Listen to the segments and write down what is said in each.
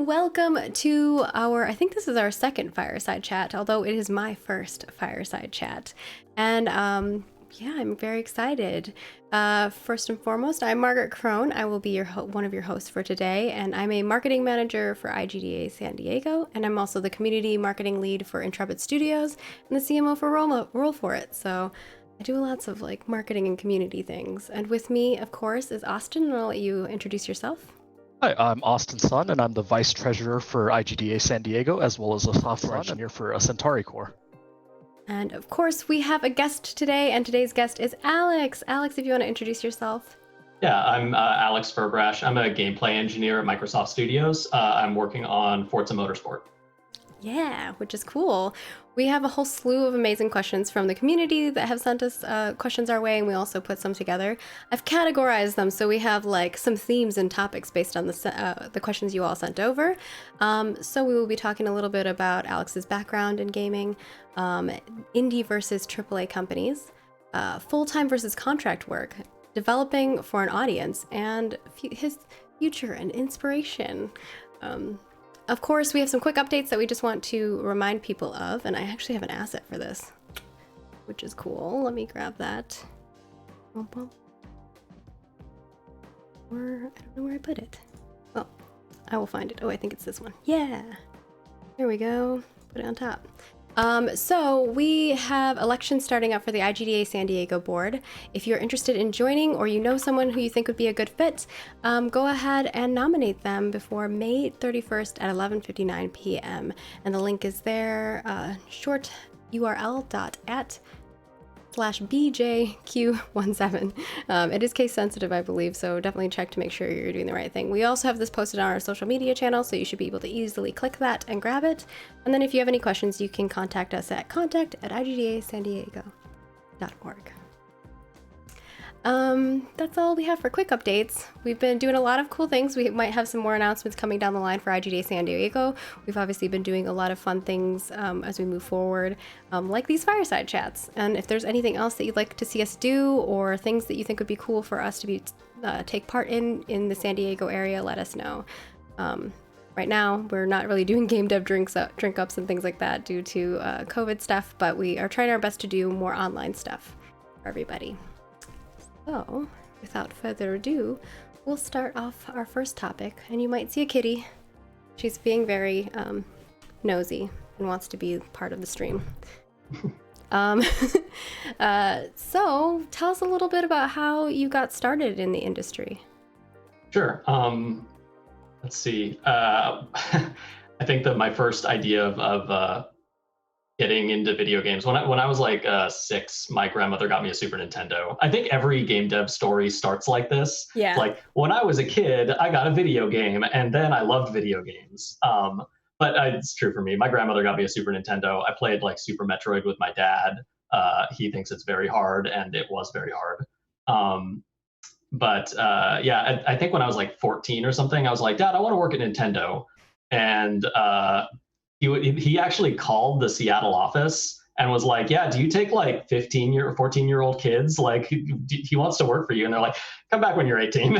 Welcome to I think this is our second Fireside chat, although it is my first Fireside chat. And yeah, I'm very excited. First and foremost, I'm Margaret Crone. I will be one of your hosts for today, and I'm a marketing manager for IGDA San Diego, and I'm also the community marketing lead for Intrepid Studios and the CMO for Roll For It. So I do lots of marketing and community things. And with me, of course, is Austin, and I'll let you introduce yourself. Hi, I'm Austin Sun, and I'm the Vice Treasurer for IGDA San Diego, as well as a software engineer for Centauri Core. And of course, we have a guest today, and today's guest is Alex. Alex, if you want to introduce yourself. Yeah, I'm Alex Ferbrache. I'm a gameplay engineer at Microsoft Studios. I'm working on Forza Motorsport. Yeah, which is cool. We have a whole slew of amazing questions from the community that have sent us questions our way, and we also put some together. I've categorized them, so we have some themes and topics based on the questions you all sent over. So we will be talking a little bit about Alex's background in gaming, indie versus AAA companies, full-time versus contract work, developing for an audience, and his future and inspiration. Of course, we have some quick updates that we just want to remind people of, and I actually have an asset for this, which is cool. Let me grab that. Or I don't know where I put it. Well, I will find it. Oh, I think it's this one. Yeah. There we go. Put it on top. So we have elections starting up for the IGDA San Diego board. If you're interested in joining, or you know someone who you think would be a good fit, go ahead and nominate them before May 31st at 11:59 p.m. And the link is there, short url.at/BJQ17. It is case sensitive, I believe, so definitely check to make sure you're doing the right thing. We also have this posted on our social media channel, so you should be able to easily click that and grab it. And then if you have any questions, you can contact us at contact@igdasandiego.org. That's all we have for quick updates. We've been doing a lot of cool things. We might have some more announcements coming down the line for IGDA San Diego. We've obviously been doing a lot of fun things as we move forward, like these fireside chats. And if there's anything else that you'd like to see us do, or things that you think would be cool for us to take part in the San Diego area, let us know. Right now, we're not really doing game dev drink ups and things like that due to COVID stuff, but we are trying our best to do more online stuff for everybody. So, without further ado, we'll start off our first topic, and you might see a kitty. She's being very nosy and wants to be part of the stream. So, tell us a little bit about how you got started in the industry. Sure. Let's see. I think that my first idea of getting into video games, when I was 6, my grandmother got me a Super Nintendo. I think every game dev story starts like this. Yeah. When I was a kid, I got a video game, and then I loved video games. but it's true for me. My grandmother got me a Super Nintendo. I played like Super Metroid with my dad. He thinks it's very hard, and it was very hard. Um, but yeah, I think when I was like 14 or something, I was like, Dad, I want to work at Nintendo. And he actually called the Seattle office and was like, yeah, do you take like 15-year or 14-year-old kids? Like he wants to work for you. And they're like, come back when you're 18.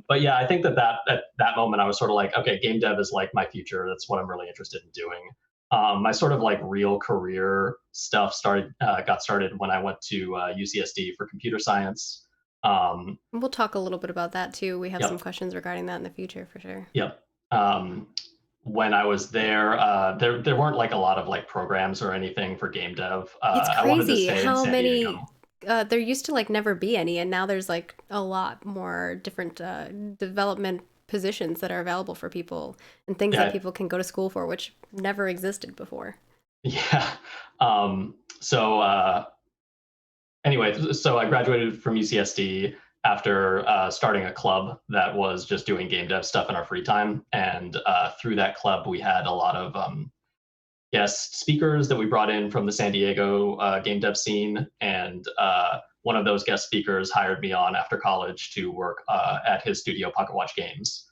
But yeah, I think that at that moment I was sort of like, okay, game dev is like my future. That's what I'm really interested in doing. My sort of like real career stuff got started when I went to UCSD for computer science. We'll talk a little bit about that too. We have some Yep. questions regarding that in the future for sure. Yep. When I was there, there weren't like a lot of like programs or anything for game dev. It's I wanted to crazy stay in how San many Diego. there used to like never be any, and now there's like a lot more different development positions that are available for people and things that Yeah, people can go to school for, which never existed before. yeah. So anyway, so I graduated from UCSD after starting a club that was just doing game dev stuff in our free time, and through that club, we had a lot of guest speakers that we brought in from the San Diego game dev scene, and one of those guest speakers hired me on after college to work at his studio, Pocket Watch Games.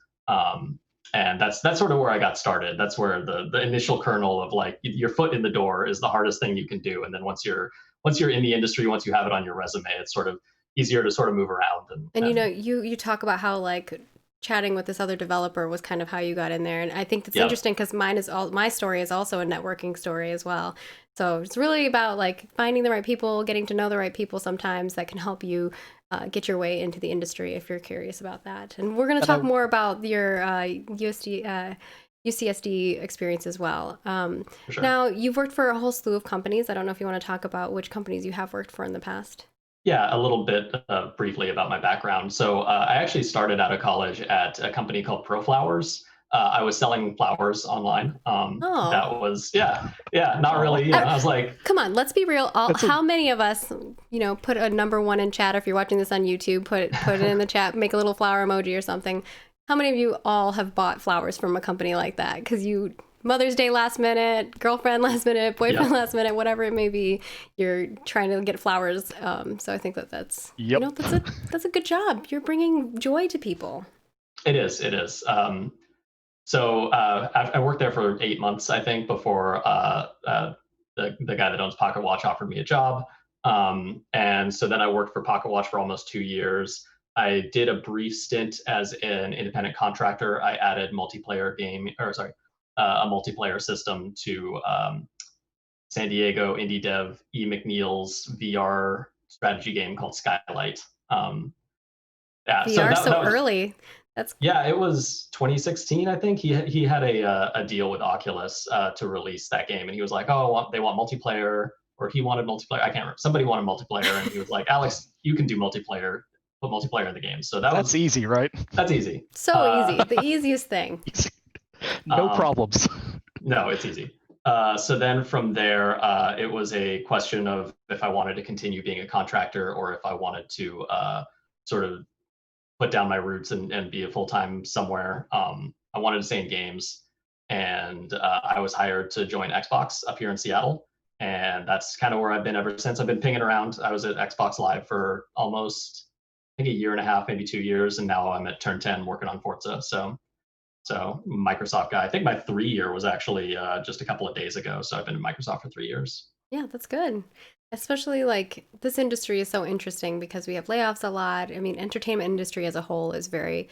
And that's sort of where I got started. That's where the initial kernel of like your foot in the door is the hardest thing you can do, and then once you're in the industry, once you have it on your resume, it's sort of easier to sort of move around. And you talk about how like chatting with this other developer was kind of how you got in there, and I think that's yeah, interesting because my story is also a networking story as well. So it's really about like finding the right people, getting to know the right people sometimes that can help you get your way into the industry if you're curious about that. And we're going to talk more about your UCSD experience as well. for sure. Now, you've worked for a whole slew of companies. I don't know if you want to talk about which companies you have worked for in the past. Yeah, a little bit briefly about my background. So I actually started out of college at a company called ProFlowers. I was selling flowers online. Oh. That was, yeah, not really. You know, I was like, Come on, let's be real. How many of us, put a number 1 in chat, or if you're watching this on YouTube, put it in the chat, make a little flower emoji or something. How many of you all have bought flowers from a company like that? Because Mother's Day last minute, girlfriend last minute, boyfriend last minute, whatever it may be, you're trying to get flowers. So I think that's that's a good job. You're bringing joy to people. It is. So I worked there for 8 months, I think, before the guy that owns Pocket Watch offered me a job. And so then I worked for Pocket Watch for almost 2 years. I did a brief stint as an independent contractor. I added a multiplayer system to San Diego indie dev E. McNeil's VR strategy game called Skylight. Yeah, VR that was, early. yeah, it was 2016, I think. He had a deal with Oculus to release that game, and he was like, "Oh, they want multiplayer," or he wanted multiplayer. I can't remember. Somebody wanted multiplayer, and he was like, "Alex, you can do multiplayer. Put multiplayer in the game." So that's easy, right? That's easy. So easy. The easiest thing. No problems. No, it's easy. So then from there, it was a question of if I wanted to continue being a contractor or if I wanted to sort of put down my roots and be a full-time somewhere. I wanted to stay in games, and I was hired to join Xbox up here in Seattle, and that's kind of where I've been ever since. I've been pinging around. I was at Xbox Live for almost, I think, a year and a half, maybe 2 years, and now I'm at Turn 10 working on Forza. So Microsoft guy. I think my 3-year was actually just a couple of days ago. So I've been at Microsoft for 3 years. Yeah, that's good. Especially like this industry is so interesting because we have layoffs a lot. I mean, entertainment industry as a whole is very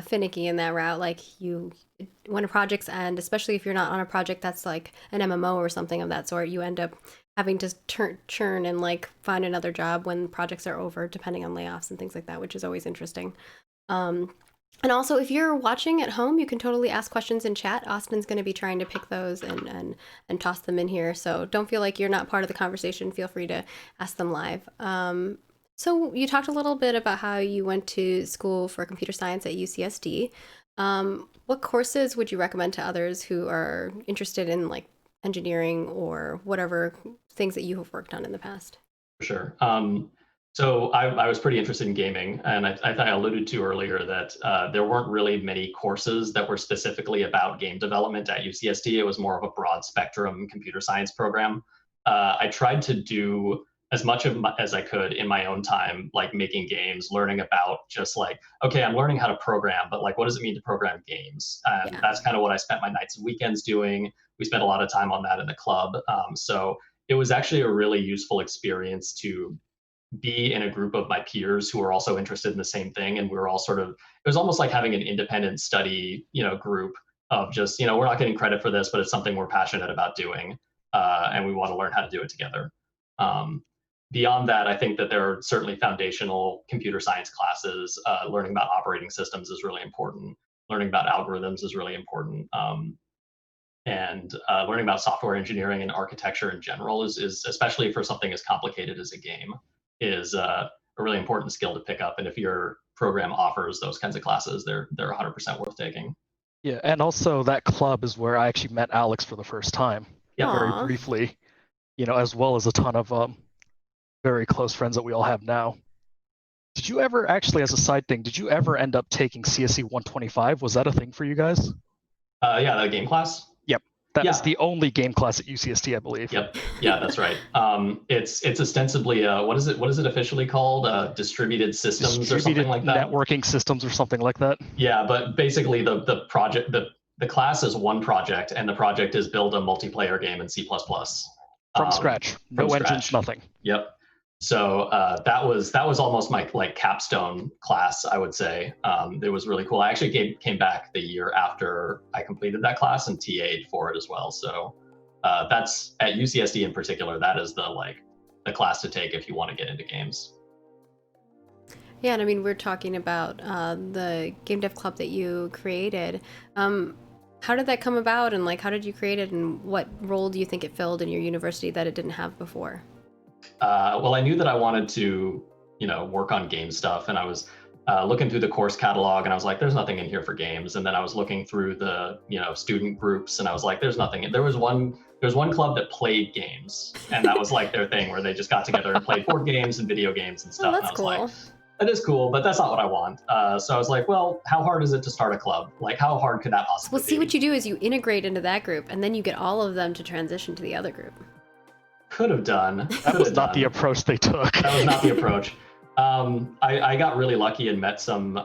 finicky in that route. Like when a project's end, especially if you're not on a project that's like an MMO or something of that sort, you end up having to churn and like find another job when projects are over, depending on layoffs and things like that, which is always interesting. And also, if you're watching at home, you can totally ask questions in chat. Austin's going to be trying to pick those and toss them in here. So don't feel like you're not part of the conversation. Feel free to ask them live. So you talked a little bit about how you went to school for computer science at UCSD. What courses would you recommend to others who are interested in like engineering or whatever things that you have worked on in the past? For sure. So I was pretty interested in gaming, and I thought I alluded to earlier that there weren't really many courses that were specifically about game development at UCSD. It was more of a broad spectrum computer science program. I tried to do as much as I could in my own time, like making games, learning about just like, okay, I'm learning how to program, but like, what does it mean to program games? And Yeah. that's kind of what I spent my nights and weekends doing. We spent a lot of time on that in the club. So it was actually a really useful experience to be in a group of my peers who are also interested in the same thing, and we were all sort of, it was almost like having an independent study group of just, we're not getting credit for this, but it's something we're passionate about doing, and we want to learn how to do it together. Beyond that, I think that there are certainly foundational computer science classes. Learning about operating systems is really important. Learning about algorithms is really important. And learning about software engineering and architecture in general is especially for something as complicated as a game, is a really important skill to pick up. And if your program offers those kinds of classes, they're 100% worth taking. Yeah, and also that club is where I actually met Alex for the first time. Yeah. Very Aw. briefly, as well as a ton of very close friends that we all have now. Did you ever, actually, as a side thing, did you ever end up taking CSE 125? Was that a thing for you guys? Yeah, the game class. That Yeah. was the only game class at UCST, I believe. Yep. Yeah, that's right. It's ostensibly what is it officially called? Distributed systems or something like that. Networking systems or something like that. Yeah, but basically the project, the class is one project, and the project is build a multiplayer game in C++. From scratch. No engines, nothing. Yep. So that was almost my like capstone class, I would say. It was really cool. I actually came back the year after I completed that class and TA'd for it as well. So that's at UCSD in particular. That is the class to take if you want to get into games. Yeah, and I mean, we're talking about the game dev club that you created. How did that come about, and like, how did you create it, and what role do you think it filled in your university that it didn't have before? Well, I knew that I wanted to, work on game stuff, and I was looking through the course catalog, and I was like, "There's nothing in here for games." And then I was looking through the, student groups, and I was like, "There's nothing." There was one club that played games, and that was like their thing, where they just got together and played board games and video games and stuff. Oh, that's and I was cool. like, that is cool, but that's not what I want. So I was like, well, how hard is it to start a club? Like, how hard could that possibly Well, see, be? what you do is you integrate into that group, and then you get all of them to transition to the other group. Could have done. That was not the approach they took. That was not the approach. I got really lucky and met some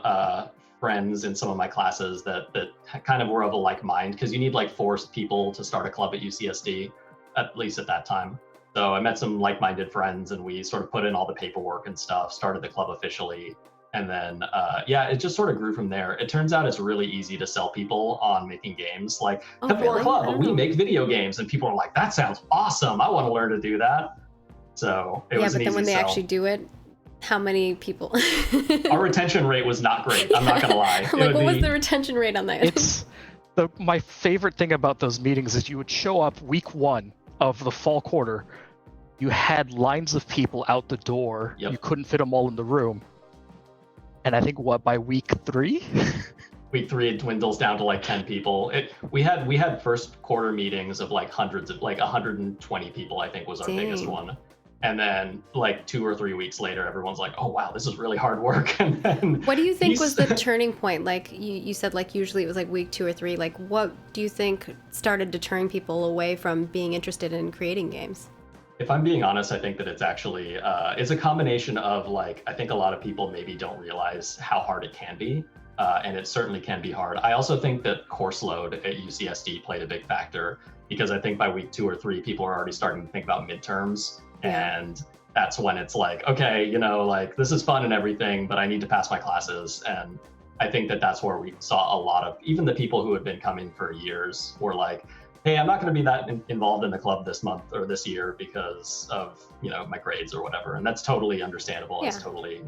friends in some of my classes that kind of were of a like mind, because you need like 4 people to start a club at UCSD, at least at that time. So I met some like-minded friends, and we sort of put in all the paperwork and stuff, started the club officially, and then it just sort of grew from there. It turns out it's really easy to sell people on making games. Like, come to our club, we make video games, and people are like, "That sounds awesome! I want to learn to do that." So it was an easy sell. Yeah, but then when they actually do it, how many people? Our retention rate was not great. I'm not gonna lie. Like, what was the retention rate on that? My favorite thing about those meetings is you would show up week 1 of the fall quarter. You had lines of people out the door. Yep. You couldn't fit them all in the room. And I think by week 3? Week 3, it dwindles down to like 10 people. We had first quarter meetings of like hundreds of, like 120 people, I think was our biggest one. And then like 2 or 3 weeks later, everyone's like, "Oh wow, this is really hard work." And then what do you think was the turning point? Like you said, like usually it was like week 2 or 3. Like, what do you think started deterring people away from being interested in creating games? If I'm being honest, I think that it's actually it's a combination of like, I think a lot of people maybe don't realize how hard it can be, and it certainly can be hard. I also think that course load at UCSD played a big factor, because I think by week 2 or 3, people are already starting to think about midterms, and that's when it's like, okay, like this is fun and everything, but I need to pass my classes. And I think that that's where we saw a lot of, even the people who had been coming for years were like, "Hey, I'm not going to be that involved in the club this month or this year because of, my grades or whatever." And that's totally understandable. Yeah. It's totally,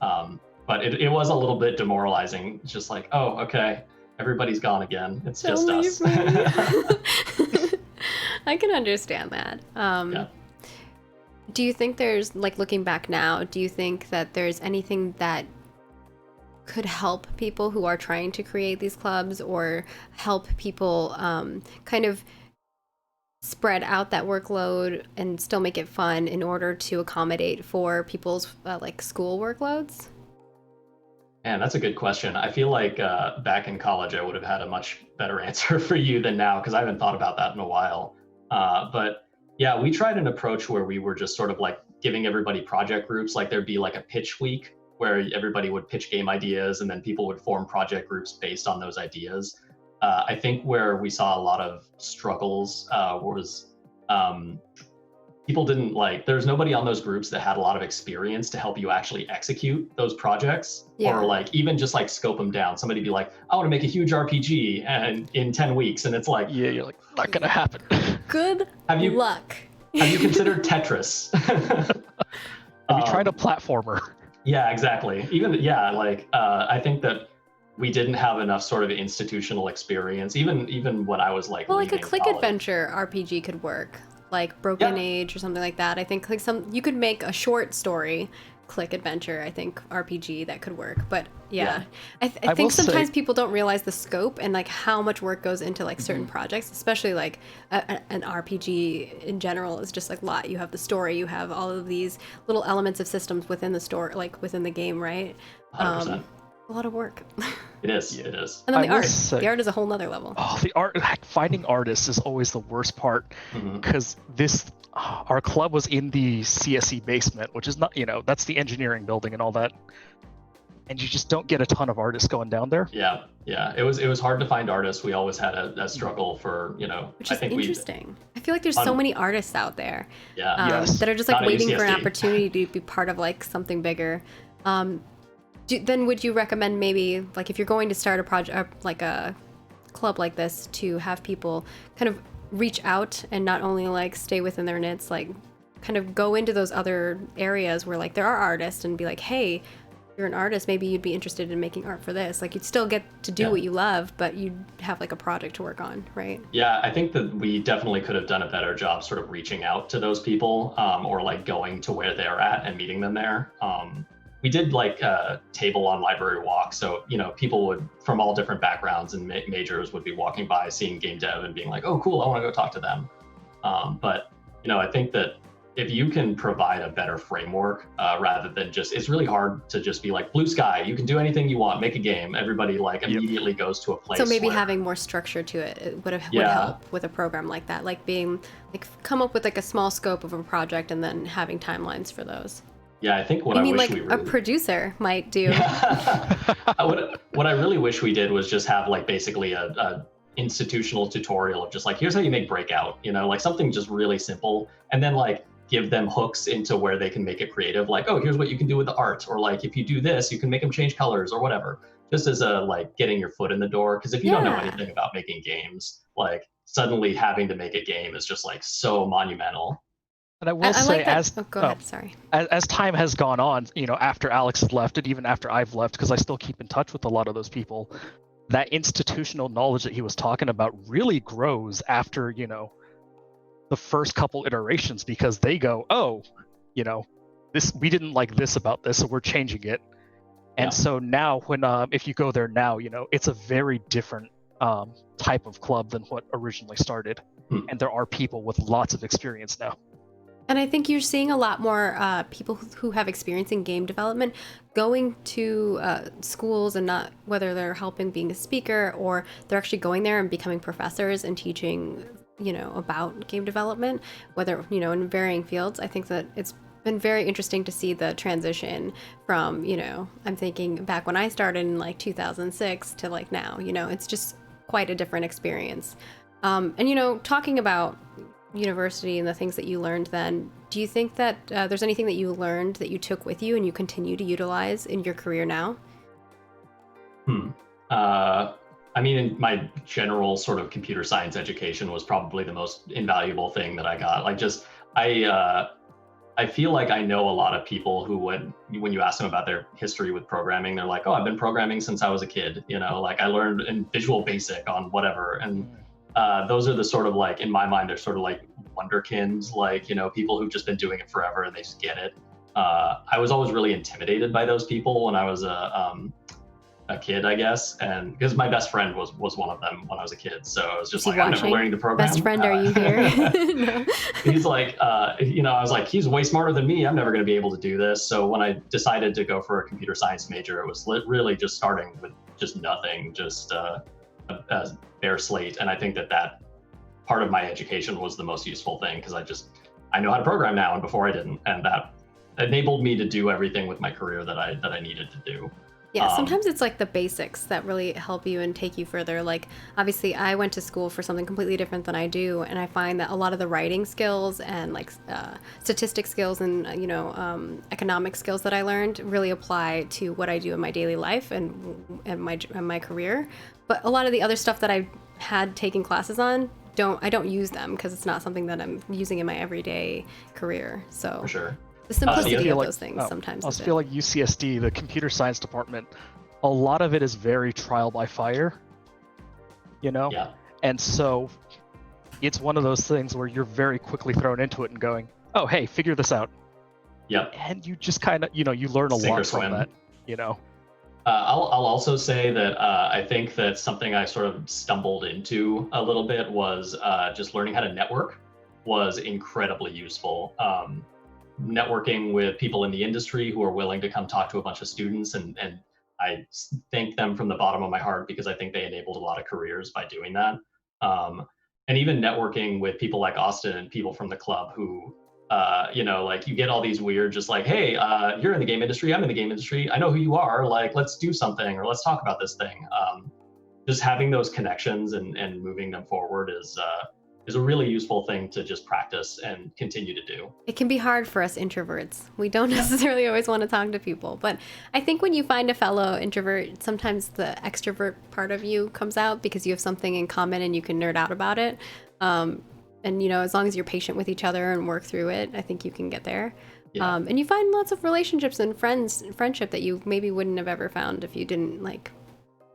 but it was a little bit demoralizing. It's just like, oh, okay, everybody's gone again. It's Don't just us. I can understand that. Do you think there's, like, looking back now, do you think that there's anything that could help people who are trying to create these clubs, or help people kind of spread out that workload and still make it fun in order to accommodate for people's like school workloads? Man, that's a good question. I feel like back in college, I would have had a much better answer for you than now, because I haven't thought about that in a while. But yeah, we tried an approach where we were just sort of like giving everybody project groups. Like there'd be like a pitch week where everybody would pitch game ideas, and then people would form project groups based on those ideas. I think where we saw a lot of struggles was people didn't like, there's nobody on those groups that had a lot of experience to help you actually execute those projects, or like even just like scope them down. Somebody be like, I want to make a huge RPG and in 10 weeks. And it's like, yeah, you're like, not going to happen. Good luck. Have you considered Tetris? Have you tried a platformer? Yeah, exactly. I think that we didn't have enough sort of institutional experience, even when I was like, well, like a click college. adventure RPG could work, like Broken Age or something like that. I think like you could make a short story click adventure, I think RPG that could work. But I think sometimes people don't realize the scope and like how much work goes into like certain projects, especially like an RPG in general is just like a lot. You have the story, you have all of these little elements of systems within the story, like within the game, right? 100%. A lot of work. It is. It is. And then the art is a whole nother level. Oh, the art! Finding artists is always the worst part, because our club was in the CSE basement, which is not, that's the engineering building and all that, and you just don't get a ton of artists going down there. Yeah. It was hard to find artists. We always had a struggle for, which is interesting. I feel like there's so many artists out there, that are just like Not waiting for an UCSD. opportunity to be part of like something bigger. Then would you recommend maybe like if you're going to start a project like a club like this, to have people kind of reach out and not only like stay within their knits, like kind of go into those other areas where like there are artists and be like, hey, you're an artist, maybe you'd be interested in making art for this. Like you'd still get to do what you love, but you'd have like a project to work on, right? Yeah, I think that we definitely could have done a better job sort of reaching out to those people, or like going to where they're at and meeting them there. We did like a table on Library Walk, so people would from all different backgrounds and majors would be walking by, seeing game dev and being like, oh cool, I want to go talk to them. But I think that if you can provide a better framework, rather than just, it's really hard to just be like blue sky, you can do anything you want, make a game, everybody like immediately goes to a place. So maybe having more structure to it would help with a program like that, like being like come up with like a small scope of a project and then having timelines for those. Yeah, I think what I wish we a producer might do. What I really wish we did was just have like basically a institutional tutorial of just like, here's how you make Breakout, like something just really simple, and then like give them hooks into where they can make it creative. Like, oh, here's what you can do with the art, or like if you do this, you can make them change colors or whatever. Just as a like getting your foot in the door, because if you don't know anything about making games, like suddenly having to make a game is just like so monumental. And I will say, like go ahead. Sorry. As time has gone on, after Alex has left, and even after I've left, because I still keep in touch with a lot of those people, that institutional knowledge that he was talking about really grows after, the first couple iterations, because they go, oh, this, we didn't like this about this, so we're changing it. And so now when, if you go there now, it's a very different type of club than what originally started. And there are people with lots of experience now. And I think you're seeing a lot more people who have experience in game development going to schools, and not whether they're helping being a speaker or they're actually going there and becoming professors and teaching, about game development, whether, in varying fields. I think that it's been very interesting to see the transition from, I'm thinking back when I started in like 2006 to like now, it's just quite a different experience. And, talking about university and the things that you learned then, do you think that there's anything that you learned that you took with you and you continue to utilize in your career now? I mean, in my general sort of computer science education was probably the most invaluable thing that I got. Like just, I feel like I know a lot of people who when you ask them about their history with programming, they're like, oh, I've been programming since I was a kid, like I learned in Visual Basic on whatever. And those are the sort of like, in my mind, they're sort of like wonderkins, like, people who've just been doing it forever and they just get it. I was always really intimidated by those people when I was a kid, I guess, and because my best friend was one of them when I was a kid, so I was just Is he like, I'm never watching? learning the program. Best friend, are you here? No. He's like, I was like, he's way smarter than me. I'm never going to be able to do this. So when I decided to go for a computer science major, it was really just starting with just nothing, just a bare slate. And I think that part of my education was the most useful thing, because I know how to program now, and before I didn't, and that enabled me to do everything with my career that I needed to do. Yeah, sometimes it's like the basics that really help you and take you further. Like, obviously, I went to school for something completely different than I do, and I find that a lot of the writing skills and like statistics skills and economic skills that I learned really apply to what I do in my daily life and my career. But a lot of the other stuff that I had taken classes on, I don't use them because it's not something that I'm using in my everyday career. So For sure. the simplicity of like- those things sometimes. I is feel like UCSD, the computer science department, a lot of it is very trial by fire, Yeah. And so it's one of those things where you're very quickly thrown into it and going, oh, hey, figure this out. Yep. And you just kind of, you learn a Sink or lot from swim. that, I'll also say that I think that something I sort of stumbled into a little bit was just learning how to network was incredibly useful. Networking with people in the industry who are willing to come talk to a bunch of students, and I thank them from the bottom of my heart, because I think they enabled a lot of careers by doing that. And even networking with people like Austin and people from the club who like you get all these weird, just like, hey, you're in the game industry, I'm in the game industry, I know who you are, like, let's do something, or let's talk about this thing. Just having those connections and moving them forward is a really useful thing to just practice and continue to do. It can be hard for us introverts. We don't necessarily always want to talk to people, but I think when you find a fellow introvert, sometimes the extrovert part of you comes out because you have something in common and you can nerd out about it. And as long as you're patient with each other and work through it, I think you can get there. Yeah. And you find lots of relationships and friendship that you maybe wouldn't have ever found if you didn't like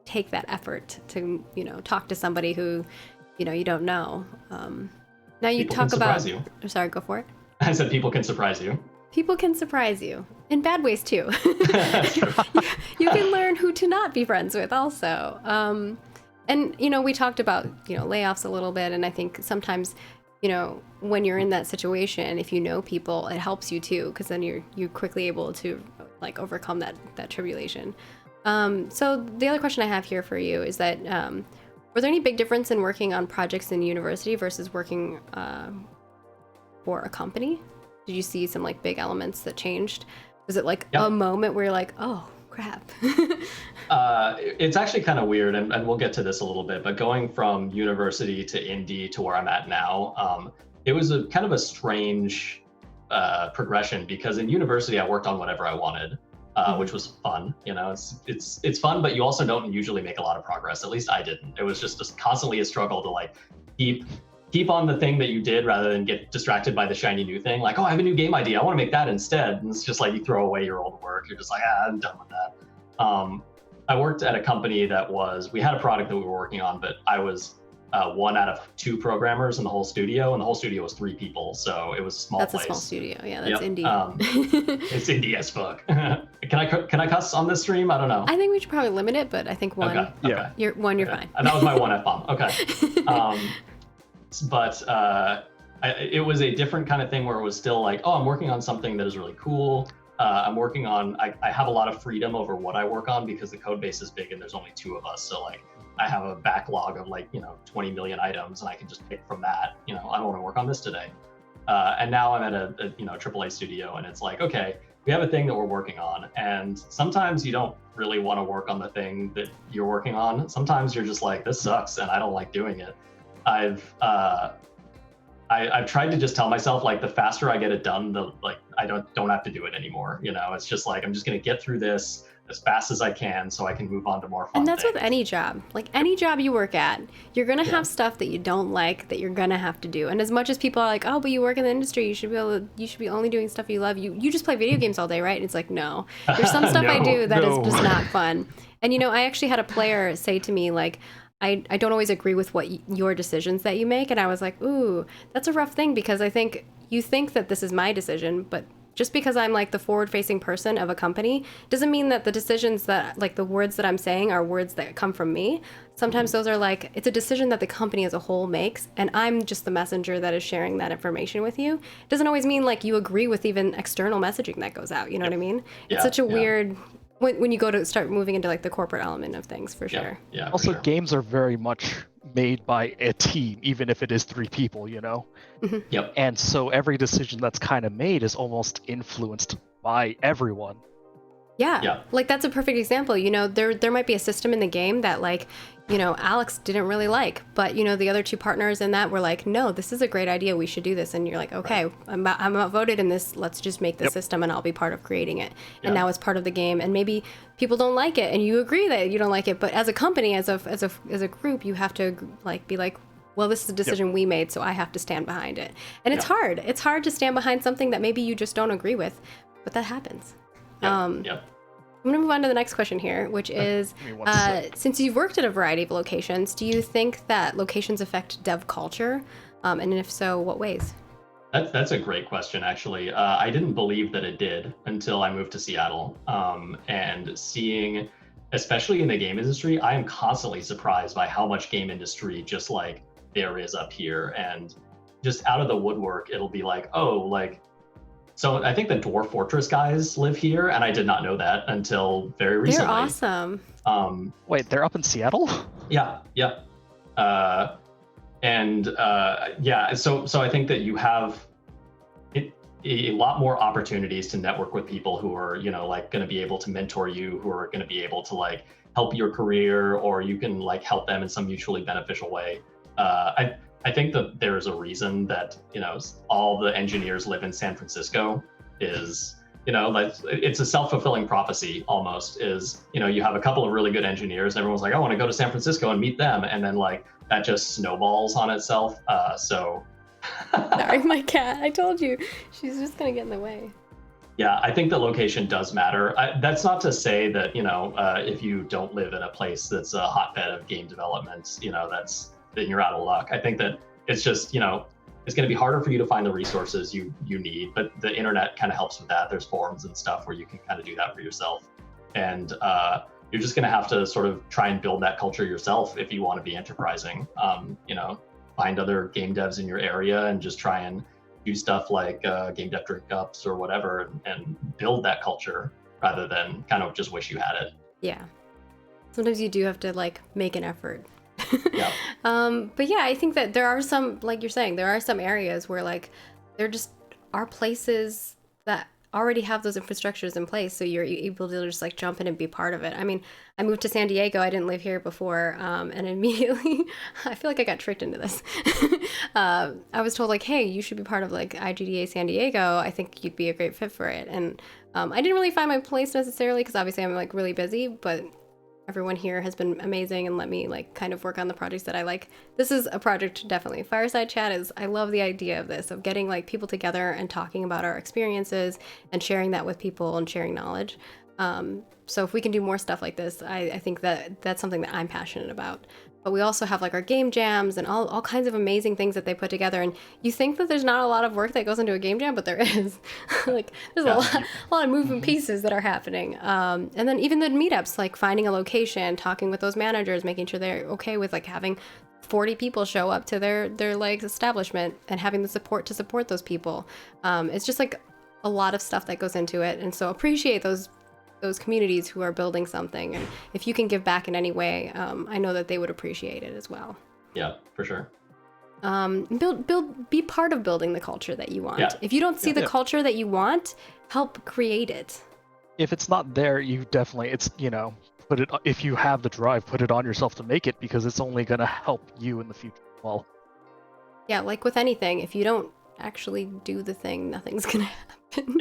take that effort to talk to somebody who you don't know. Now you People talk can about. surprise you. Sorry, go for it. I said people can surprise you. People can surprise you in bad ways too. That's true. You can learn who to not be friends with also. And we talked about layoffs a little bit, and I think sometimes when you're in that situation, if you know people, it helps you too, because then you're quickly able to like overcome that tribulation. So the other question I have here for you is that were there any big difference in working on projects in university versus working for a company? Did you see some like big elements that changed? Was it like a moment where you're like, oh crap? It's actually kind of weird, and we'll get to this a little bit, but going from university to indie to where I'm at now, it was a kind of a strange progression, because in university I worked on whatever I wanted. Which was fun. It's fun, but you also don't usually make a lot of progress. At least I didn't. It was just constantly a struggle to like keep on the thing that you did, rather than get distracted by the shiny new thing. Like, oh, I have a new game idea, I want to make that instead. And it's just like you throw away your old work. You're just like, I'm done with that. I worked at a company we had a product that we were working on, but I was one out of two programmers in the whole studio, and the whole studio was 3 people, so it was a small place. That's a small studio. Yeah, that's indie. It's indie as fuck. Can I cuss on this stream? I don't know. I think we should probably limit it, but I think one. Okay. Yeah. You're fine. That was my one F-bomb. Okay. But it was a different kind of thing, where it was still like, oh, I'm working on something that is really cool. I have a lot of freedom over what I work on, because the code base is big and there's only 2 of us. So like, I have a backlog of like 20 million items, and I can just pick from that. I don't want to work on this today. And now I'm at a AAA studio, and it's like, okay, we have a thing that we're working on, and sometimes you don't really want to work on the thing that you're working on. Sometimes you're just like, this sucks and I don't like doing it. I've tried to just tell myself, like, the faster I get it done, I don't have to do it anymore. It's just like, I'm just gonna get through this as fast as I can so I can move on to more fun And that's things. with any job. Like any job you work at, you're gonna have stuff that you don't like that you're gonna have to do. And as much as people are like, oh, but you work in the industry, you should be only doing stuff you love. You just play video games all day, right? And it's like, no. There's some stuff I do that is just not fun. And I actually had a player say to me, like, I don't always agree with your decisions that you make. And I was like, ooh, that's a rough thing, because I think you think that this is my decision, but just because I'm like the forward-facing person of a company doesn't mean that the decisions that, like the words that I'm saying are words that come from me. Sometimes those are like, it's a decision that the company as a whole makes, and I'm just the messenger that is sharing that information with you. It doesn't always mean like you agree with even external messaging that goes out, you know what I mean? It's such a weird, when you go to start moving into like the corporate element of things, for sure. Yeah. Also, games are very much made by a team, even if it is 3 people, you know? Yep. And so every decision that's kind of made is almost influenced by everyone. Yeah. Like that's a perfect example. You know, there might be a system in the game that like, you know, Alex didn't really like, but you know, the other 2 partners in that were like, no, this is a great idea. We should do this. And you're like, okay, I'm outvoted in this. Let's just make the system and I'll be part of creating it. And now it's part of the game. And maybe people don't like it and you agree that you don't like it. But as a company, as a group, you have to like be like, well, this is a decision we made, so I have to stand behind it. And it's hard. It's hard to stand behind something that maybe you just don't agree with, but that happens. I'm going to move on to the next question here, which is, since you've worked at a variety of locations, do you think that locations affect dev culture? And if so, what ways? That's a great question, actually. I didn't believe that it did until I moved to Seattle. And seeing, especially in the game industry, I am constantly surprised by how much game industry just like there is up here. And just out of the woodwork, it'll be like, oh, like, so I think the Dwarf Fortress guys live here, and I did not know that until very recently. They're awesome. Wait, they're up in Seattle? Yeah. So I think that you have a lot more opportunities to network with people who are, you know, like going to be able to mentor you, who are going to be able to like help your career, or you can like help them in some mutually beneficial way. I think that there's a reason that, you know, all the engineers live in San Francisco is, you know, like it's a self-fulfilling prophecy almost, is, you know, you have a couple of really good engineers and everyone's like, I want to go to San Francisco and meet them. And then like that just snowballs on itself. Sorry, my cat. I told you, she's just going to get in the way. Yeah, I think the location does matter. That's not to say that, you know, if you don't live in a place that's a hotbed of game development, you know, then you're out of luck. I think that it's just, you know, it's going to be harder for you to find the resources you need, but the internet kind of helps with that. There's forums and stuff where you can kind of do that for yourself. And you're just going to have to sort of try and build that culture yourself if you want to be enterprising. You know, find other game devs in your area and just try and do stuff like game dev drink ups or whatever, and build that culture rather than kind of just wish you had it. Yeah. Sometimes you do have to like make an effort. Yeah. But yeah, I think that there are some, like you're saying, there are some areas where like there just are places that already have those infrastructures in place, so you're able to just like jump in and be part of it. I mean, I moved to San Diego. I didn't live here before, and immediately I feel like I got tricked into this. I was told like, hey, you should be part of like IGDA San Diego. I think you'd be a great fit for it. And I didn't really find my place necessarily because obviously I'm like really busy, but everyone here has been amazing and let me like kind of work on the projects that I like. This is a project, definitely. Fireside Chat is, I love the idea of this, of getting like people together and talking about our experiences and sharing that with people and sharing knowledge. So if we can do more stuff like this, I think that that's something that I'm passionate about. But we also have like our game jams and all kinds of amazing things that they put together. And you think that there's not a lot of work that goes into a game jam, but there is. Like there's a lot of moving pieces that are happening. And then even the meetups, like finding a location, talking with those managers, making sure they're okay with like having 40 people show up to their like establishment and having the support to support those people. It's just like a lot of stuff that goes into it. And so appreciate those communities who are building something, and if you can give back in any way, I know that they would appreciate it as well. Yeah, for sure. Be part of building the culture that you want. Yeah. If you don't see the culture that you want, help create it. If it's not there, you definitely, it's, you know, put it, if you have the drive, put it on yourself to make it, because it's only going to help you in the future as well. Yeah, like with anything, if you don't actually do the thing, nothing's gonna happen.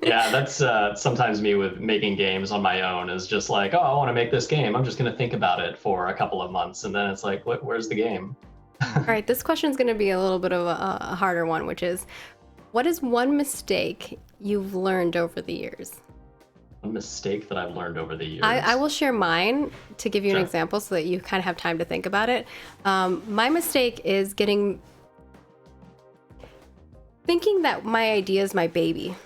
Yeah, that's sometimes me with making games on my own, is just like, oh, I want to make this game, I'm just gonna think about it for a couple of months, and then it's like, where's the game? All right, this question is going to be a little bit of a harder one, which is, what is one mistake you've learned over the years? One mistake that I've learned over the years. I will share mine to give you an example so that you kind of have time to think about it. My mistake is thinking that my idea is my baby.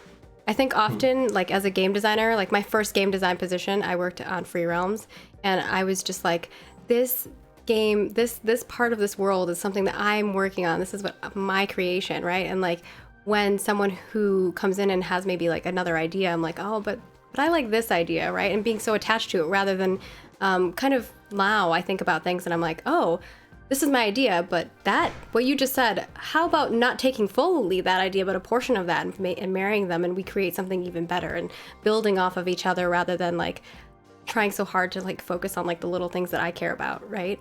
I think often, like as a game designer, like my first game design position, I worked on Free Realms, and I was just like, this game, this part of this world is something that I'm working on. This is what my creation, right? And like when someone who comes in and has maybe like another idea, I'm like, oh, but I like this idea, right? And being so attached to it rather than kind of now I think about things and I'm like, oh, this is my idea, but what you just said, how about not taking fully that idea, but a portion of that and marrying them, and we create something even better and building off of each other rather than like trying so hard to like focus on like the little things that I care about, right?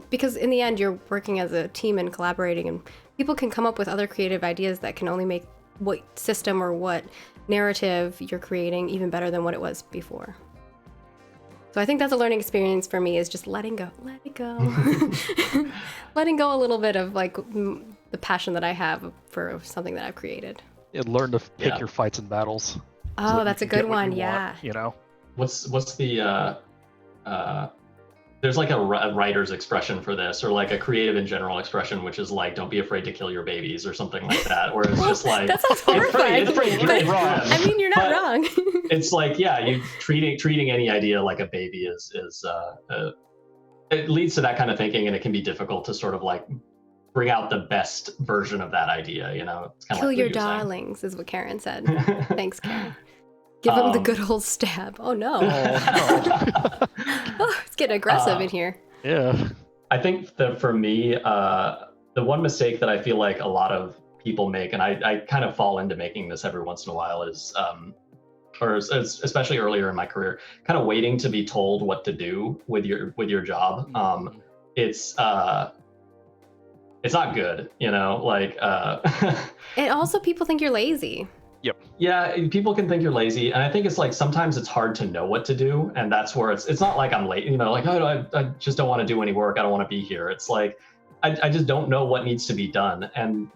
Because in the end, you're working as a team and collaborating, and people can come up with other creative ideas that can only make what system or what narrative you're creating even better than what it was before. So I think that's a learning experience for me, is just letting go, letting go a little bit of like the passion that I have for something that I've created. And learn to pick your fights and battles. Oh, so that's a good one. Yeah. Want, you know, what's the there's like a writer's expression for this, or like a creative in general expression, which is like, don't be afraid to kill your babies or something like that. Or it's just like, that sounds horrifying. It's pretty wrong. I mean, you're not wrong. It's like, yeah, you treating any idea like a baby is it leads to that kind of thinking, and it can be difficult to sort of like bring out the best version of that idea. You know, it's kind kill of like your darlings is what Karen said. Thanks, Karen. Give him the good old stab. Oh no. Oh, it's getting aggressive in here. Yeah. I think that for me, the one mistake that I feel like a lot of people make, and I kind of fall into making this every once in a while, is, or especially earlier in my career, kind of waiting to be told what to do with your job. It's not good, you know, like. And also people think you're lazy. Yep. Yeah, people can think you're lazy, and I think it's like sometimes it's hard to know what to do, and that's where it's not like I'm late, you know, like, oh, I just don't want to do any work, I don't want to be here. It's like I just don't know what needs to be done, and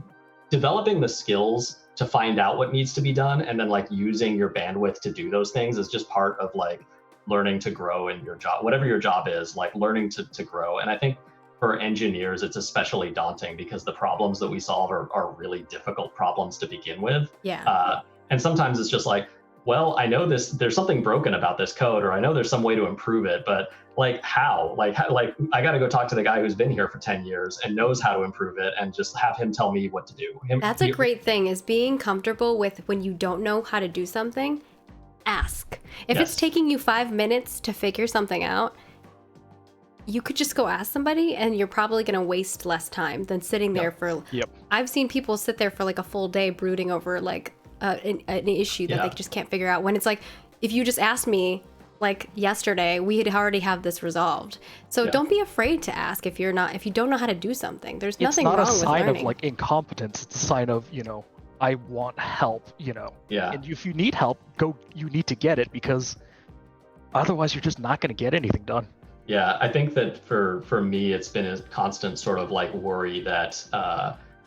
developing the skills to find out what needs to be done and then like using your bandwidth to do those things is just part of like learning to grow in your job, whatever your job is, like learning to grow. And I think for engineers, it's especially daunting because the problems that we solve are really difficult problems to begin with. Yeah. And sometimes it's just like, well, I know there's something broken about this code, or I know there's some way to improve it, but like how? Like I got to go talk to the guy who's been here for 10 years and knows how to improve it, and just have him tell me what to do. That's a great thing, is being comfortable with when you don't know how to do something, ask. If it's taking you 5 minutes to figure something out, you could just go ask somebody, and you're probably going to waste less time than sitting there for. Yep. I've seen people sit there for like a full day brooding over like an issue that they just can't figure out. When it's like, if you just asked me like yesterday, we had already have this resolved. So don't be afraid to ask if you don't know how to do something. There's nothing wrong with learning. It's not a sign of like incompetence. It's a sign of, you know, I want help, you know. Yeah. And if you need help, you need to get it, because otherwise you're just not going to get anything done. Yeah, I think that for me, it's been a constant sort of like worry that,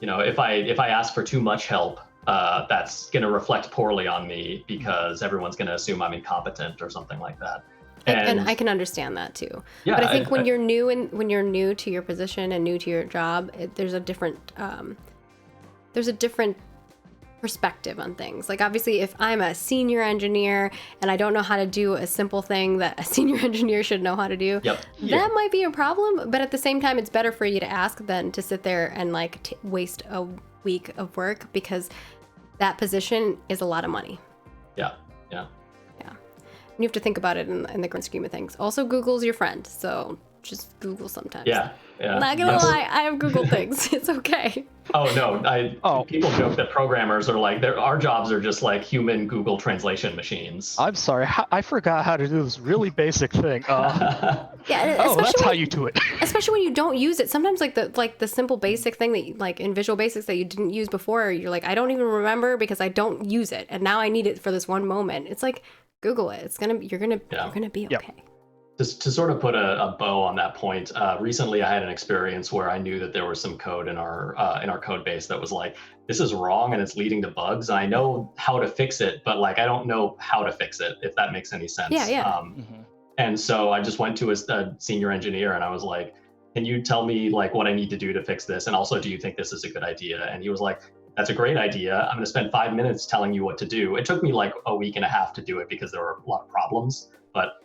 you know, if I ask for too much help, that's going to reflect poorly on me because everyone's going to assume I'm incompetent or something like that. And I can understand that too. Yeah, but I think when you're new to your position and new to your job, there's a different perspective on things. Like obviously, if I'm a senior engineer and I don't know how to do a simple thing that a senior engineer should know how to do, that might be a problem. But at the same time, it's better for you to ask than to sit there and like waste a week of work, because that position is a lot of money. Yeah. You have to think about it in the grand scheme of things. Also, Google's your friend, so just Google sometimes. Yeah. Not gonna lie, I have Googled things. It's okay. Oh no, people joke that programmers are like, our jobs are just like human Google translation machines. I'm sorry, I forgot how to do this really basic thing. That's how you do it. Especially when you don't use it. Sometimes like the simple basic thing that like in Visual Basics that you didn't use before, you're like, I don't even remember because I don't use it, and now I need it for this one moment. It's like, Google it. You're gonna be okay. Just to sort of put a bow on that point, recently I had an experience where I knew that there was some code in our code base that was like, this is wrong and it's leading to bugs. And I know how to fix it, but like I don't know how to fix it, if that makes any sense. Yeah. And so I just went to a senior engineer and I was like, can you tell me like what I need to do to fix this? And also, do you think this is a good idea? And he was like, that's a great idea. I'm going to spend 5 minutes telling you what to do. It took me like a week and a half to do it because there were a lot of problems, but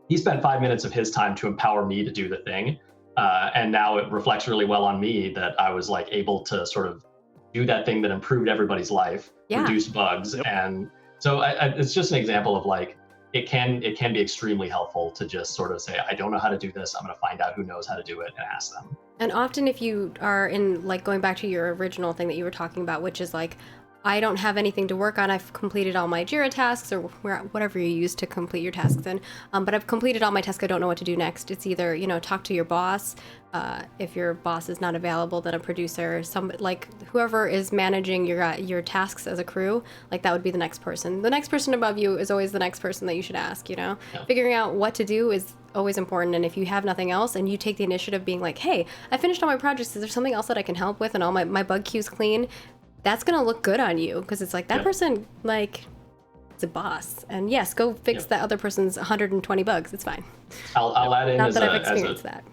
he spent 5 minutes of his time to empower me to do the thing. And now it reflects really well on me that I was like able to sort of do that thing that improved everybody's life, reduce bugs. Yep. And so it's just an example of like, it can be extremely helpful to just sort of say, I don't know how to do this. I'm going to find out who knows how to do it and ask them. And often if you are in, like, going back to your original thing that you were talking about, which is like, I don't have anything to work on. I've completed all my Jira tasks or whatever you use to complete your tasks in. But I've completed all my tasks. I don't know what to do next. It's either, talk to your boss. If your boss is not available, then a producer, like whoever is managing your tasks as a crew, like that would be the next person. The next person above you is always the next person that you should ask, Yeah. Figuring out what to do is always important. And if you have nothing else and you take the initiative being like, hey, I finished all my projects. Is there something else that I can help with? And all my bug queue's clean. That's going to look good on you because it's like that person, like, it's a boss. And yes, go fix that other person's 120 bugs. It's fine. I'll add in Not that I've experienced that.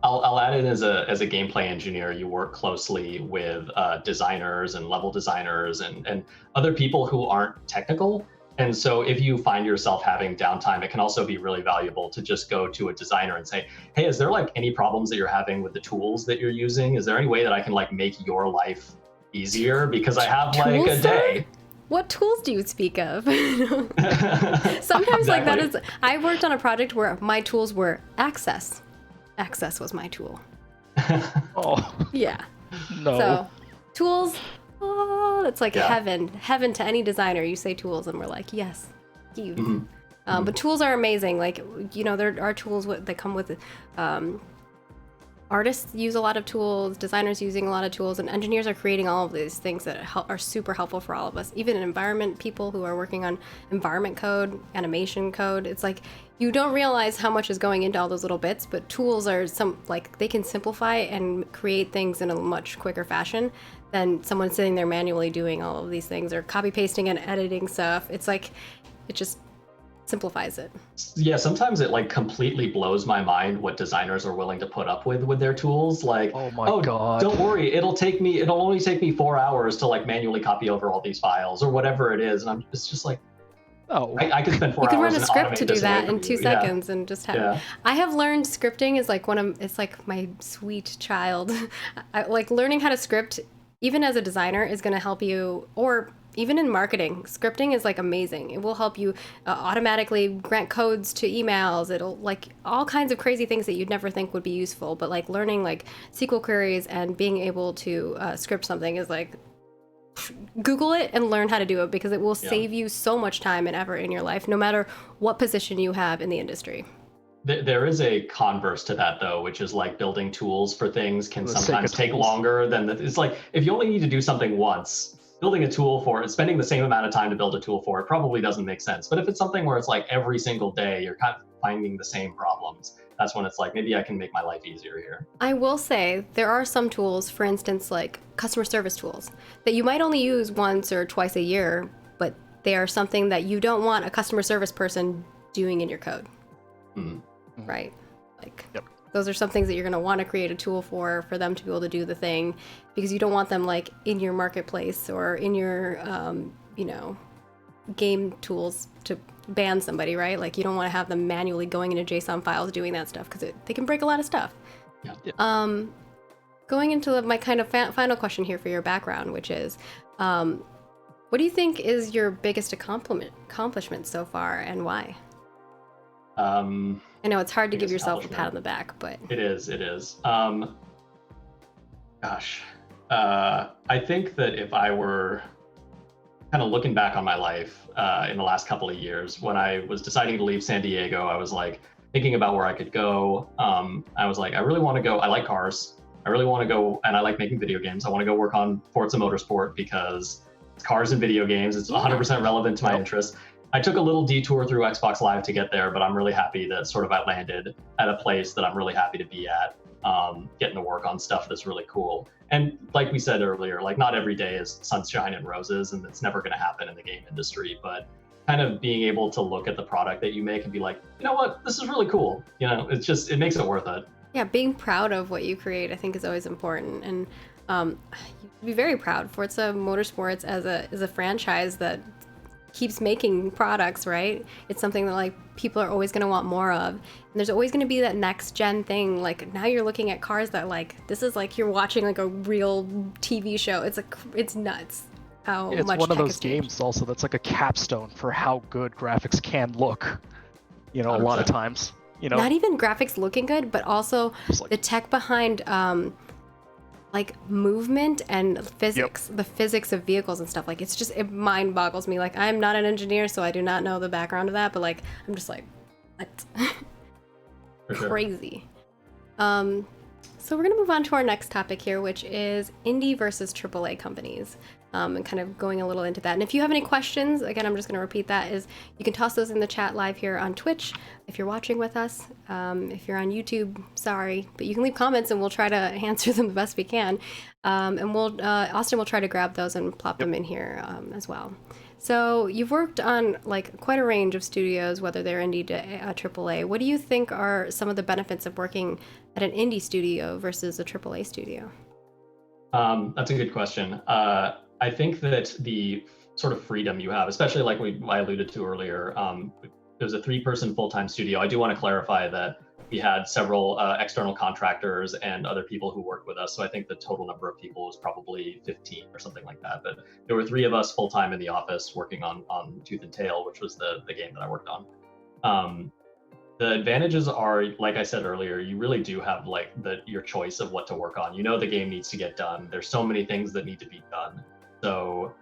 I'll add in as a gameplay engineer, you work closely with designers and level designers and other people who aren't technical. And so if you find yourself having downtime, it can also be really valuable to just go to a designer and say, hey, is there like any problems that you're having with the tools that you're using? Is there any way that I can like make your life easier because I have like a day? What tools do you speak of? Sometimes like that is, I worked on a project where my tools were Access. Access was my tool. Oh. Yeah. No. So tools, it's like heaven to any designer. You say tools and we're like, yes, you. Mm-hmm. But tools are amazing. Like, there are tools that come with artists use a lot of tools, designers using a lot of tools, and engineers are creating all of these things that are super helpful for all of us. Even environment people who are working on environment code, animation code. It's like you don't realize how much is going into all those little bits, but tools are they can simplify and create things in a much quicker fashion than someone sitting there manually doing all of these things or copy pasting and editing stuff. It's like, it just simplifies it. Yeah, sometimes it like completely blows my mind what designers are willing to put up with their tools. Like, oh my God, don't worry, it'll only take me 4 hours to like manually copy over all these files or whatever it is. And it's just like, oh, I could spend 4 hours. You can run a script to do that in 2 seconds and just have. Yeah. I have learned scripting is like it's like my sweet child. Like learning how to script, even as a designer, is going to help you, or even in marketing, scripting is like amazing. It will help you automatically grant codes to emails. It'll like all kinds of crazy things that you'd never think would be useful. But like learning like SQL queries and being able to script something is like, Google it and learn how to do it because it will save you so much time and effort in your life, no matter what position you have in the industry. There is a converse to that though, which is like building tools for things can sometimes take longer than it's like, if you only need to do something once, building a tool for it, spending the same amount of time to build a tool for it probably doesn't make sense. But if it's something where it's like every single day, you're kind of finding the same problems, that's when it's like, maybe I can make my life easier here. I will say there are some tools, for instance, like customer service tools that you might only use once or twice a year, but they are something that you don't want a customer service person doing in your code. Mm-hmm. Right? Like, those are some things that you're going to want to create a tool for them to be able to do the thing, because you don't want them like in your marketplace or in your, game tools to ban somebody, right? Like you don't want to have them manually going into JSON files doing that stuff because they can break a lot of stuff. Yeah. Going into my kind of final question here for your background, which is, what do you think is your biggest accomplishment so far and why? I know it's hard to give yourself a pat on the back, but it is. I think that if I were kind of looking back on my life in the last couple of years, when I was deciding to leave San Diego, I was like thinking about where I could go. I was like, I really want to go. I like cars. I really want to go, and I like making video games. I want to go work on Forza Motorsport because it's cars and video games. It's 100% relevant to my interests. I took a little detour through Xbox Live to get there, but I'm really happy that sort of I landed at a place that I'm really happy to be at, getting to work on stuff that's really cool. And like we said earlier, like not every day is sunshine and roses, and it's never going to happen in the game industry, but kind of being able to look at the product that you make and be like, you know what, this is really cool. It makes it worth it. Yeah, being proud of what you create, I think, is always important. And you'd be very proud. Forza Motorsports as a franchise that keeps making products, right? It's something that like people are always going to want more of, and there's always going to be that next gen thing. Like now you're looking at cars that like this is like you're watching like a real TV show. It's nuts how It's much one of tech those has changed. games also that's like a capstone for how good graphics can look. A lot of 100%. times. Not even graphics looking good, but also Just like- the tech behind like movement and physics, the physics of vehicles and stuff. Like it mind boggles me. Like I'm not an engineer, so I do not know the background of that, but like I'm just like, what? For sure. Crazy. So we're gonna move on to our next topic here, which is indie versus AAA companies. And kind of going a little into that. And if you have any questions, again, I'm just going to repeat that, is you can toss those in the chat live here on Twitch if you're watching with us. If you're on YouTube, sorry, but you can leave comments and we'll try to answer them the best we can. And Austin will try to grab those and plop them in here as well. So you've worked on like quite a range of studios, whether they're indie to AAA. What do you think are some of the benefits of working at an indie studio versus a AAA studio? That's a good question. I think that the sort of freedom you have, especially like I alluded to earlier, it was a 3-person full-time studio. I do want to clarify that we had several external contractors and other people who worked with us. So I think the total number of people was probably 15 or something like that. But there were 3 of us full-time in the office working on Tooth and Tail, which was the game that I worked on. The advantages are, like I said earlier, you really do have like your choice of what to work on. The game needs to get done. There's so many things that need to be done. So,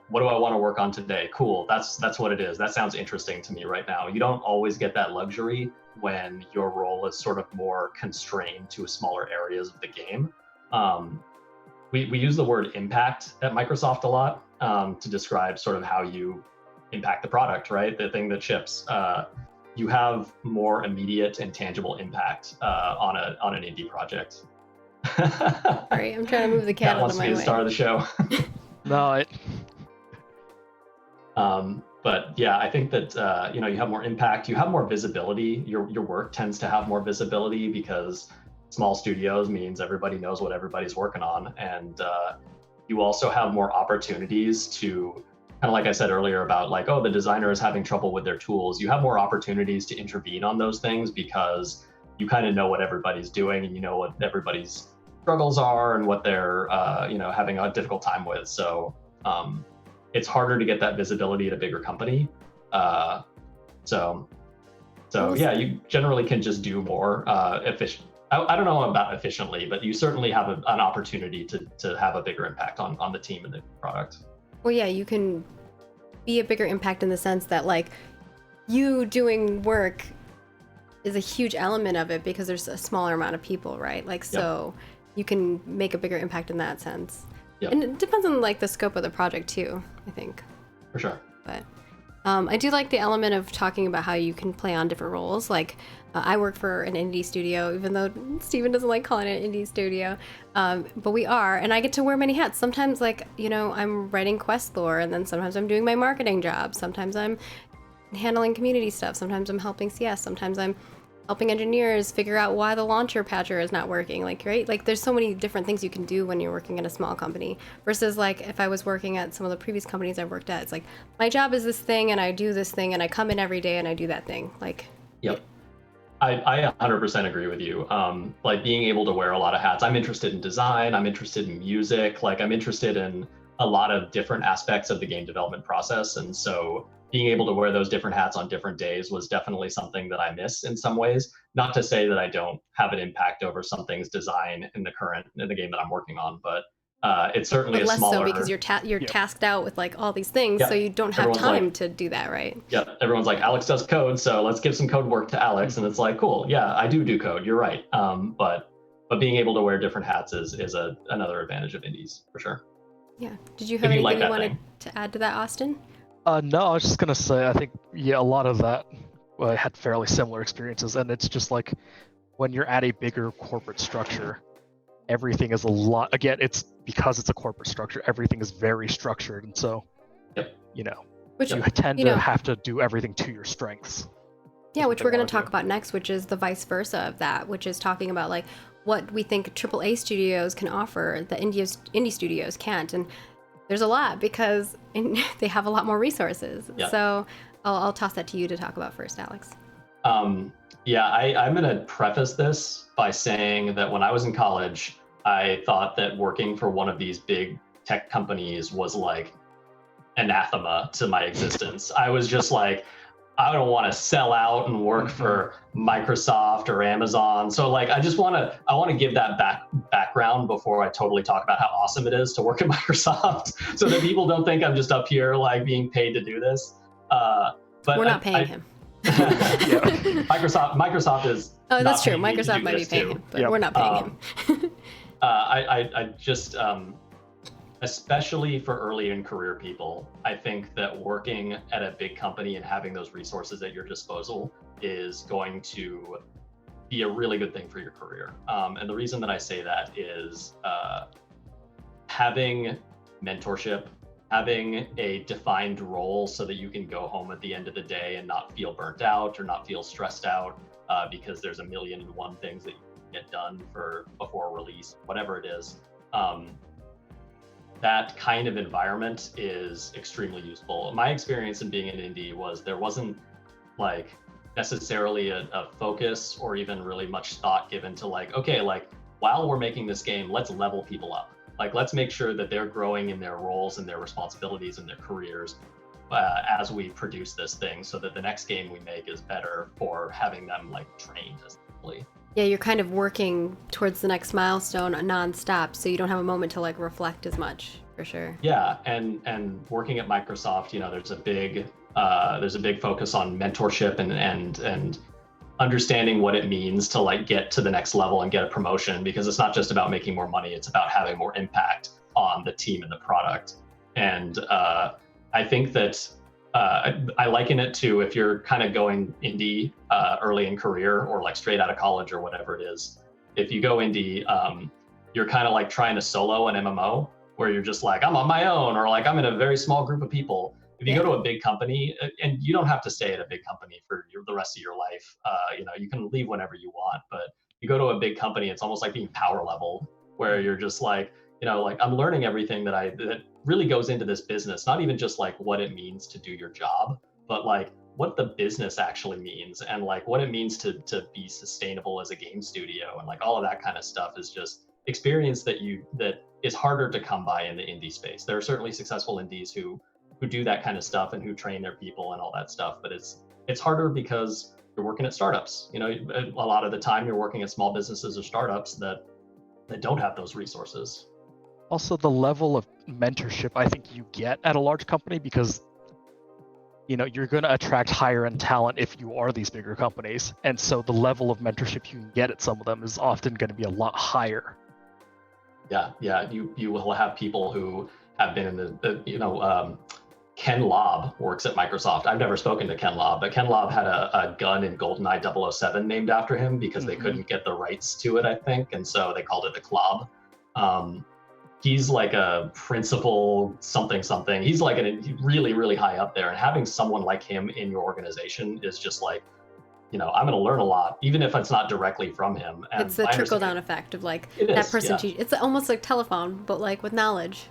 what do I want to work on today? Cool. That's what it is. That sounds interesting to me right now. You don't always get that luxury when your role is sort of more constrained to smaller areas of the game. We use the word impact at Microsoft a lot to describe sort of how you impact the product, right? The thing that ships. You have more immediate and tangible impact on an indie project. Sorry, I'm trying to move the cat out of my way. Wants to be the star of the show. No, but yeah, I think that you have more impact, you have more visibility. Your work tends to have more visibility because small studios means everybody knows what everybody's working on, and you also have more opportunities to kind of like I said earlier about like, oh, the designer is having trouble with their tools. You have more opportunities to intervene on those things because you kind of know what everybody's doing and you know what everybody's struggles are and what they're having a difficult time with. So it's harder to get that visibility at a bigger company. So yeah, you generally can just do more efficient. I don't know about efficiently, but you certainly have an opportunity to have a bigger impact on the team and the product. Well, yeah, you can be a bigger impact in the sense that like you doing work is a huge element of it because there's a smaller amount of people, right? Like, so you can make a bigger impact in that sense. Yep. And it depends on like the scope of the project too, I think. For sure. But I do like the element of talking about how you can play on different roles. Like I work for an indie studio, even though Steven doesn't like calling it an indie studio. But we are, and I get to wear many hats. Sometimes like, I'm writing quest lore, and then sometimes I'm doing my marketing job. Sometimes I'm handling community stuff. Sometimes I'm helping CS. Sometimes I'm helping engineers figure out why the launcher patcher is not working, like, right? Like there's so many different things you can do when you're working at a small company versus like if I was working at some of the previous companies I've worked at, it's like my job is this thing and I do this thing and I come in every day and I do that thing. Like, yep. I 100% agree with you. Like being able to wear a lot of hats. I'm interested in design. I'm interested in music. Like I'm interested in a lot of different aspects of the game development process. And so being able to wear those different hats on different days was definitely something that I miss in some ways. Not to say that I don't have an impact over something's design in the game that I'm working on, but it's certainly but a less smaller. so because you're tasked out with like all these things, so you don't have time to do that, right? Yeah, everyone's like, Alex does code, so let's give some code work to Alex, and it's like, cool, yeah, I do code. You're right. But being able to wear different hats is another advantage of indies for sure. Yeah. Did you have anything you wanted to add to that, Austin? No, I was just gonna say, I think a lot of that I had fairly similar experiences, and it's just like when you're at a bigger corporate structure, everything is a lot. Again, it's because it's a corporate structure, everything is very structured, and so which you tend to have to do everything to your strengths. Yeah, which we're going to talk about next, which is the vice versa of that, which is talking about like what we think AAA studios can offer that indie studios can't. And there's a lot because they have a lot more resources. Yeah. So I'll toss that to you to talk about first, Alex. I'm going to preface this by saying that when I was in college, I thought that working for one of these big tech companies was like anathema to my existence. I was just like, I don't want to sell out and work for Microsoft or Amazon. So like, I want to give that background before I totally talk about how awesome it is to work at Microsoft, so that people don't think I'm just up here like being paid to do this. But we're not paying him. Microsoft is. Oh, that's true. Microsoft might be paying him, but we're not paying him. I just, especially for early in career people, I think that working at a big company and having those resources at your disposal is going to be a really good thing for your career. And the reason that I say that is having mentorship, having a defined role so that you can go home at the end of the day and not feel burnt out or not feel stressed out because there's a million and one things that you can get done before release, whatever it is. That kind of environment is extremely useful. My experience in being an indie was there wasn't like necessarily a focus or even really much thought given to like, okay, like while we're making this game, let's level people up. Like, let's make sure that they're growing in their roles and their responsibilities and their careers as we produce this thing, so that the next game we make is better for having them like trained essentially. Yeah, you're kind of working towards the next milestone nonstop, so you don't have a moment to like reflect as much, for sure. Yeah, and working at Microsoft, you know, there's a big focus on mentorship and understanding what it means to like get to the next level and get a promotion, because it's not just about making more money, it's about having more impact on the team and the product. And I think that I liken it to if you're kind of going indie early in career or like straight out of college or whatever it is. If you go indie, you're kind of like trying to solo an MMO where you're just like, I'm on my own, or like I'm in a very small group of people. If you go to a big company, and you don't have to stay at a big company for the rest of your life, you know, you can leave whenever you want, but you go to a big company, it's almost like being power leveled, where you're just like, you know, like I'm learning everything that really goes into this business, not even just like what it means to do your job, but like what the business actually means and like what it means to be sustainable as a game studio, and like all of that kind of stuff is just experience that is harder to come by in the indie space. There are certainly successful indies who do that kind of stuff and who train their people and all that stuff, but it's harder because you're working at startups. You know, a lot of the time you're working at small businesses or startups that don't have those resources. Also, the level of mentorship I think you get at a large company, because you know you're going to attract higher end talent if you are these bigger companies, and so the level of mentorship you can get at some of them is often going to be a lot higher. Yeah, you will have people who have been in the Ken Lobb works at Microsoft. I've never spoken to Ken Lobb, but Ken Lobb had a gun in GoldenEye 007 named after him because they couldn't get the rights to it, I think, and so they called it the Klob. He's like a principal something. He's like really, really high up there, and having someone like him in your organization is just like, you know, I'm going to learn a lot, even if it's not directly from him. And it's the trickle-down effect of like that person. Yeah. It's almost like telephone, but like with knowledge.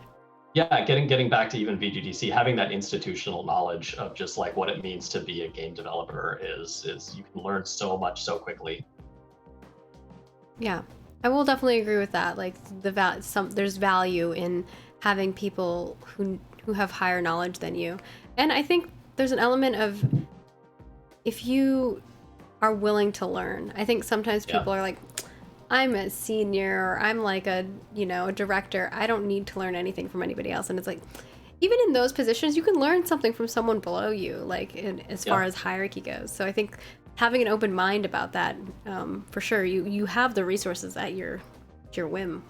Yeah, getting back to even VGDC, having that institutional knowledge of just like what it means to be a game developer is you can learn so much so quickly. Yeah, I will definitely agree with that. Like there's value in having people who have higher knowledge than you, and I think there's an element of if you are willing to learn. I think sometimes people are like, I'm a senior, or I'm like a director, I don't need to learn anything from anybody else. And it's like, even in those positions, you can learn something from someone below you, like as far as hierarchy goes. So I think having an open mind about that, for sure, you have the resources at your whim.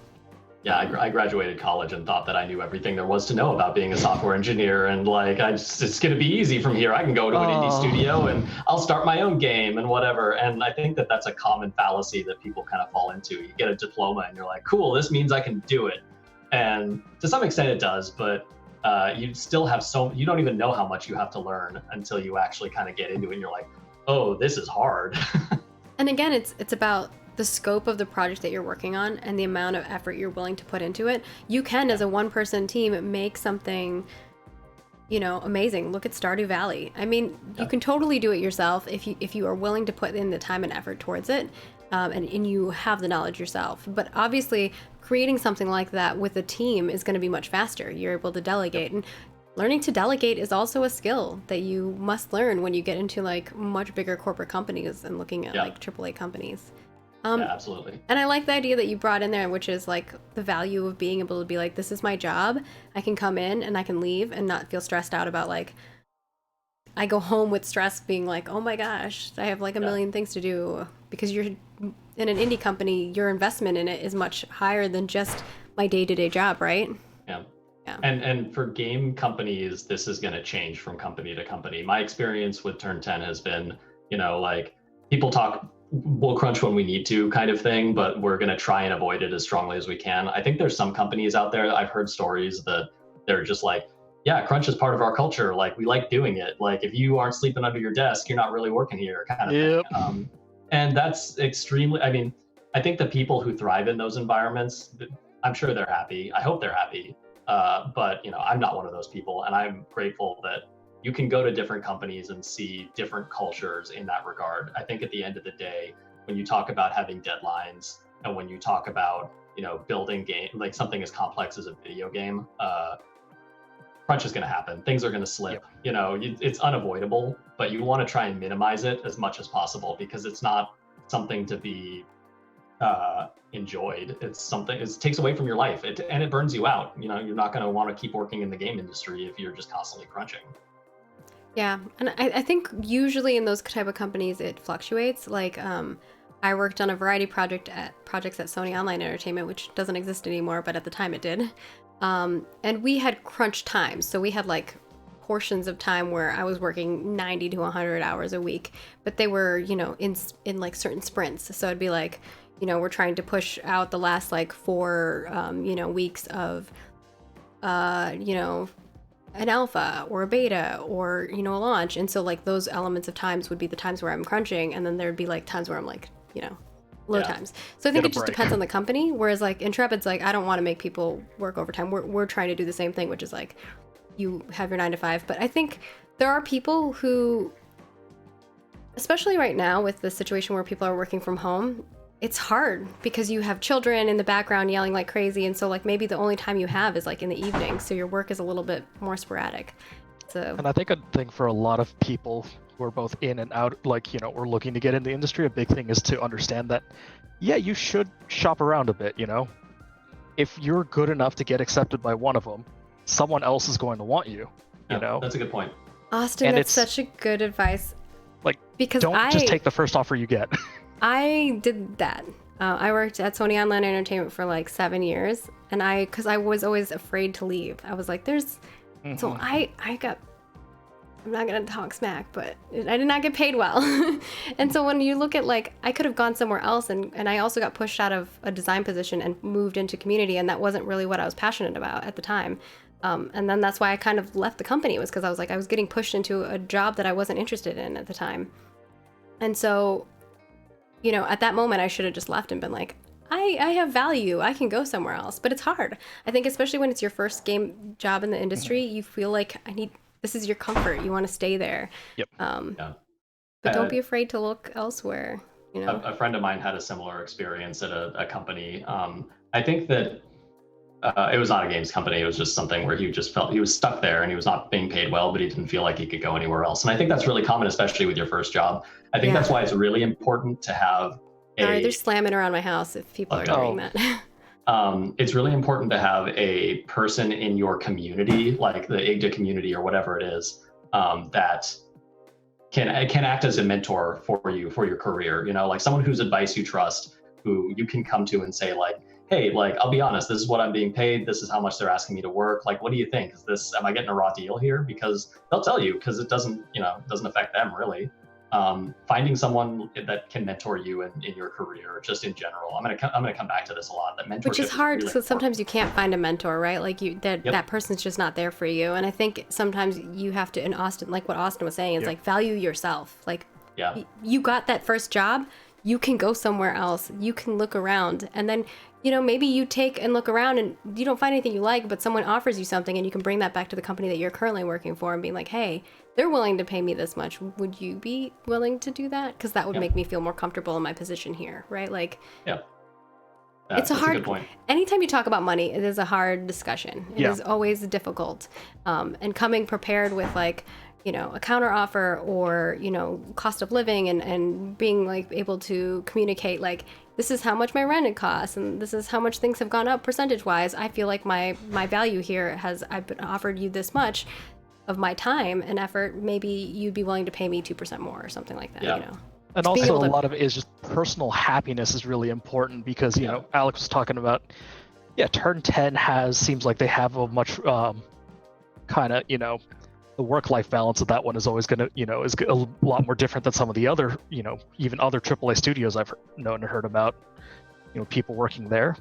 Yeah, I graduated college and thought that I knew everything there was to know about being a software engineer, and like it's going to be easy from here. I can go to an indie studio and I'll start my own game and whatever. And I think that that's a common fallacy that people kind of fall into. You get a diploma and you're like, cool, this means I can do it. And to some extent it does, but you still have you don't even know how much you have to learn until you actually kind of get into it and you're like, oh, this is hard. And again, it's about the scope of the project that you're working on and the amount of effort you're willing to put into it, you can, as a one-person team, make something, you know, amazing. Look at Stardew Valley. I mean, you can totally do it yourself if you are willing to put in the time and effort towards it, and you have the knowledge yourself. But obviously, creating something like that with a team is going to be much faster. You're able to delegate, and learning to delegate is also a skill that you must learn when you get into like much bigger corporate companies and looking at like AAA companies. Yeah, absolutely. And I like the idea that you brought in there, which is like the value of being able to be like, this is my job. I can come in and I can leave and not feel stressed out about like, I go home with stress being like, oh my gosh, I have like a million things to do. Because you're in an indie company, your investment in it is much higher than just my day-to-day job, right? Yeah. And for game companies, this is going to change from company to company. My experience with Turn 10 has been, you know, like people talk, we'll crunch when we need to kind of thing, but we're going to try and avoid it as strongly as we can. I think there's some companies out there, I've heard stories that they're just like, yeah, crunch is part of our culture. Like we like doing it. Like if you aren't sleeping under your desk, you're not really working here kind of thing. And that's extremely, I mean, I think the people who thrive in those environments, I'm sure they're happy. I hope they're happy. But you know, I'm not one of those people, and I'm grateful that you can go to different companies and see different cultures in that regard. I think at the end of the day, when you talk about having deadlines and when you talk about, you know, building game, like something as complex as a video game, crunch is going to happen. Things are going to slip. You know, it's unavoidable, but you want to try and minimize it as much as possible because it's not something to be enjoyed. It's something, it takes away from your life and it burns you out. You know, you're not going to want to keep working in the game industry if you're just constantly crunching. Yeah, and I think usually in those type of companies it fluctuates. Like I worked on a variety projects at Sony Online Entertainment, which doesn't exist anymore, but at the time it did. And we had crunch times, so we had like portions of time where I was working 90 to 100 hours a week, but they were, you know, in like certain sprints. So it'd be like, you know, we're trying to push out the last like 4 you know, weeks of you know, an alpha or a beta or, you know, a launch. And so like those elements of times would be the times where I'm crunching, and then there'd be like times where I'm like, you know, low times. So I think it just depends on the company. Whereas like Intrepid's like, I don't want to make people work overtime. We're trying to do the same thing, which is like you have your 9 to 5. But I think there are people who, especially right now with the situation where people are working from home, it's hard because you have children in the background yelling like crazy. And so like maybe the only time you have is like in the evening. So your work is a little bit more sporadic. So, and I think for a lot of people who are both in and out, like, you know, we're looking to get in the industry, a big thing is to understand that, yeah, you should shop around a bit, you know? If you're good enough to get accepted by one of them, someone else is going to want you, you know? That's a good point. Austin, and that's such a good advice. Like, because don't just take the first offer you get. I did that. I worked at Sony Online Entertainment for like 7 years, and because I was always afraid to leave. I was like, so I got, I'm not gonna talk smack, but I did not get paid well. And so when you look at like, I could have gone somewhere else, and I also got pushed out of a design position and moved into community, and that wasn't really what I was passionate about at the time. And then that's why I kind of left the company, was because I was like, I was getting pushed into a job that I wasn't interested in at the time. And so, you know, at that moment I should have just left and been like, I have value, I can go somewhere else. But it's hard. I think especially when it's your first game job in the industry, you feel like this is your comfort. You want to stay there. Yep. But don't be afraid to look elsewhere. You know, a friend of mine had a similar experience at a company. I think that it was not a games company. It was just something where he just felt he was stuck there and he was not being paid well, but he didn't feel like he could go anywhere else. And I think that's really common, especially with your first job. I think that's why it's really important to have Sorry, they're slamming around my house if people are doing that. It's really important to have a person in your community, like the IGDA community or whatever it is, that can act as a mentor for you, for your career. You know, like someone whose advice you trust, who you can come to and say like, hey, like, I'll be honest, this is what I'm being paid. This is how much they're asking me to work. Like, what do you think? Am I getting a raw deal here? Because they'll tell you, because it doesn't affect them really. Finding someone that can mentor you in your career, just in general. I'm gonna come back to this a lot. That mentorship, which is hard because sometimes you can't find a mentor, right? Like that person's just not there for you. And I think sometimes you have to, in Austin, like what Austin was saying, is like value yourself. Like, you got that first job. you can go somewhere else, you can look around, and then, you know, maybe you take and look around and you don't find anything you like, but someone offers you something and you can bring that back to the company that you're currently working for and be like, hey, they're willing to pay me this much. Would you be willing to do that? Because that would make me feel more comfortable in my position here, right? Like, it's a hard, anytime you talk about money, it is a hard discussion. It is always difficult. And coming prepared with like, you know, a counter offer or, you know, cost of living and being like able to communicate like, this is how much my rent it costs and this is how much things have gone up percentage wise. I feel like my value here I've been offered you this much of my time and effort. Maybe you'd be willing to pay me 2% more or something like that, you know? And also a lot of it is just personal happiness is really important because, you know, Alex was talking about, Turn 10 seems like they have a much kind of, you know, the work-life balance of that one is always going to, you know, is a lot more different than some of the other, you know, even other AAA studios I've known and heard about, you know, people working there.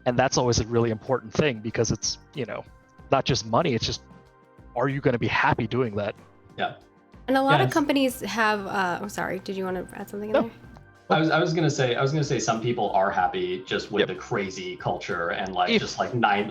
And that's always a really important thing because it's, you know, not just money, it's just, are you going to be happy doing that? Yeah. And a lot of companies have, oh, sorry, did you want to add something in there? I was gonna say some people are happy just with the crazy culture and like just like 9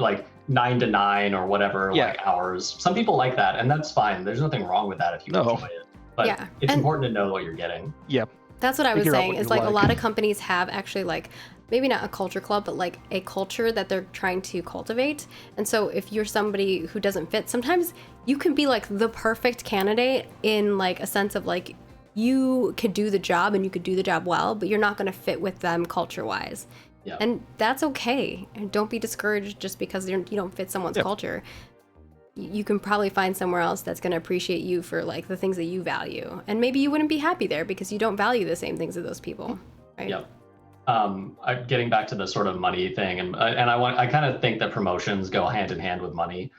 to 9 or whatever like hours. Some people like that, and that's fine. There's nothing wrong with that if you enjoy it. But it's important to know what you're getting. Yeah. That's what I was saying. Is like a lot of companies have actually like maybe not a culture club, but like a culture that they're trying to cultivate. And so if you're somebody who doesn't fit, sometimes you can be like the perfect candidate in like a sense of like you could do the job and you could do the job well, but you're not going to fit with them culture wise. Yeah. And that's okay. And don't be discouraged just because you don't fit someone's culture. You can probably find somewhere else that's going to appreciate you for like the things that you value. And maybe you wouldn't be happy there because you don't value the same things as those people. Right? Yep. Getting back to the sort of money thing, and I kind of think that promotions go hand in hand with money.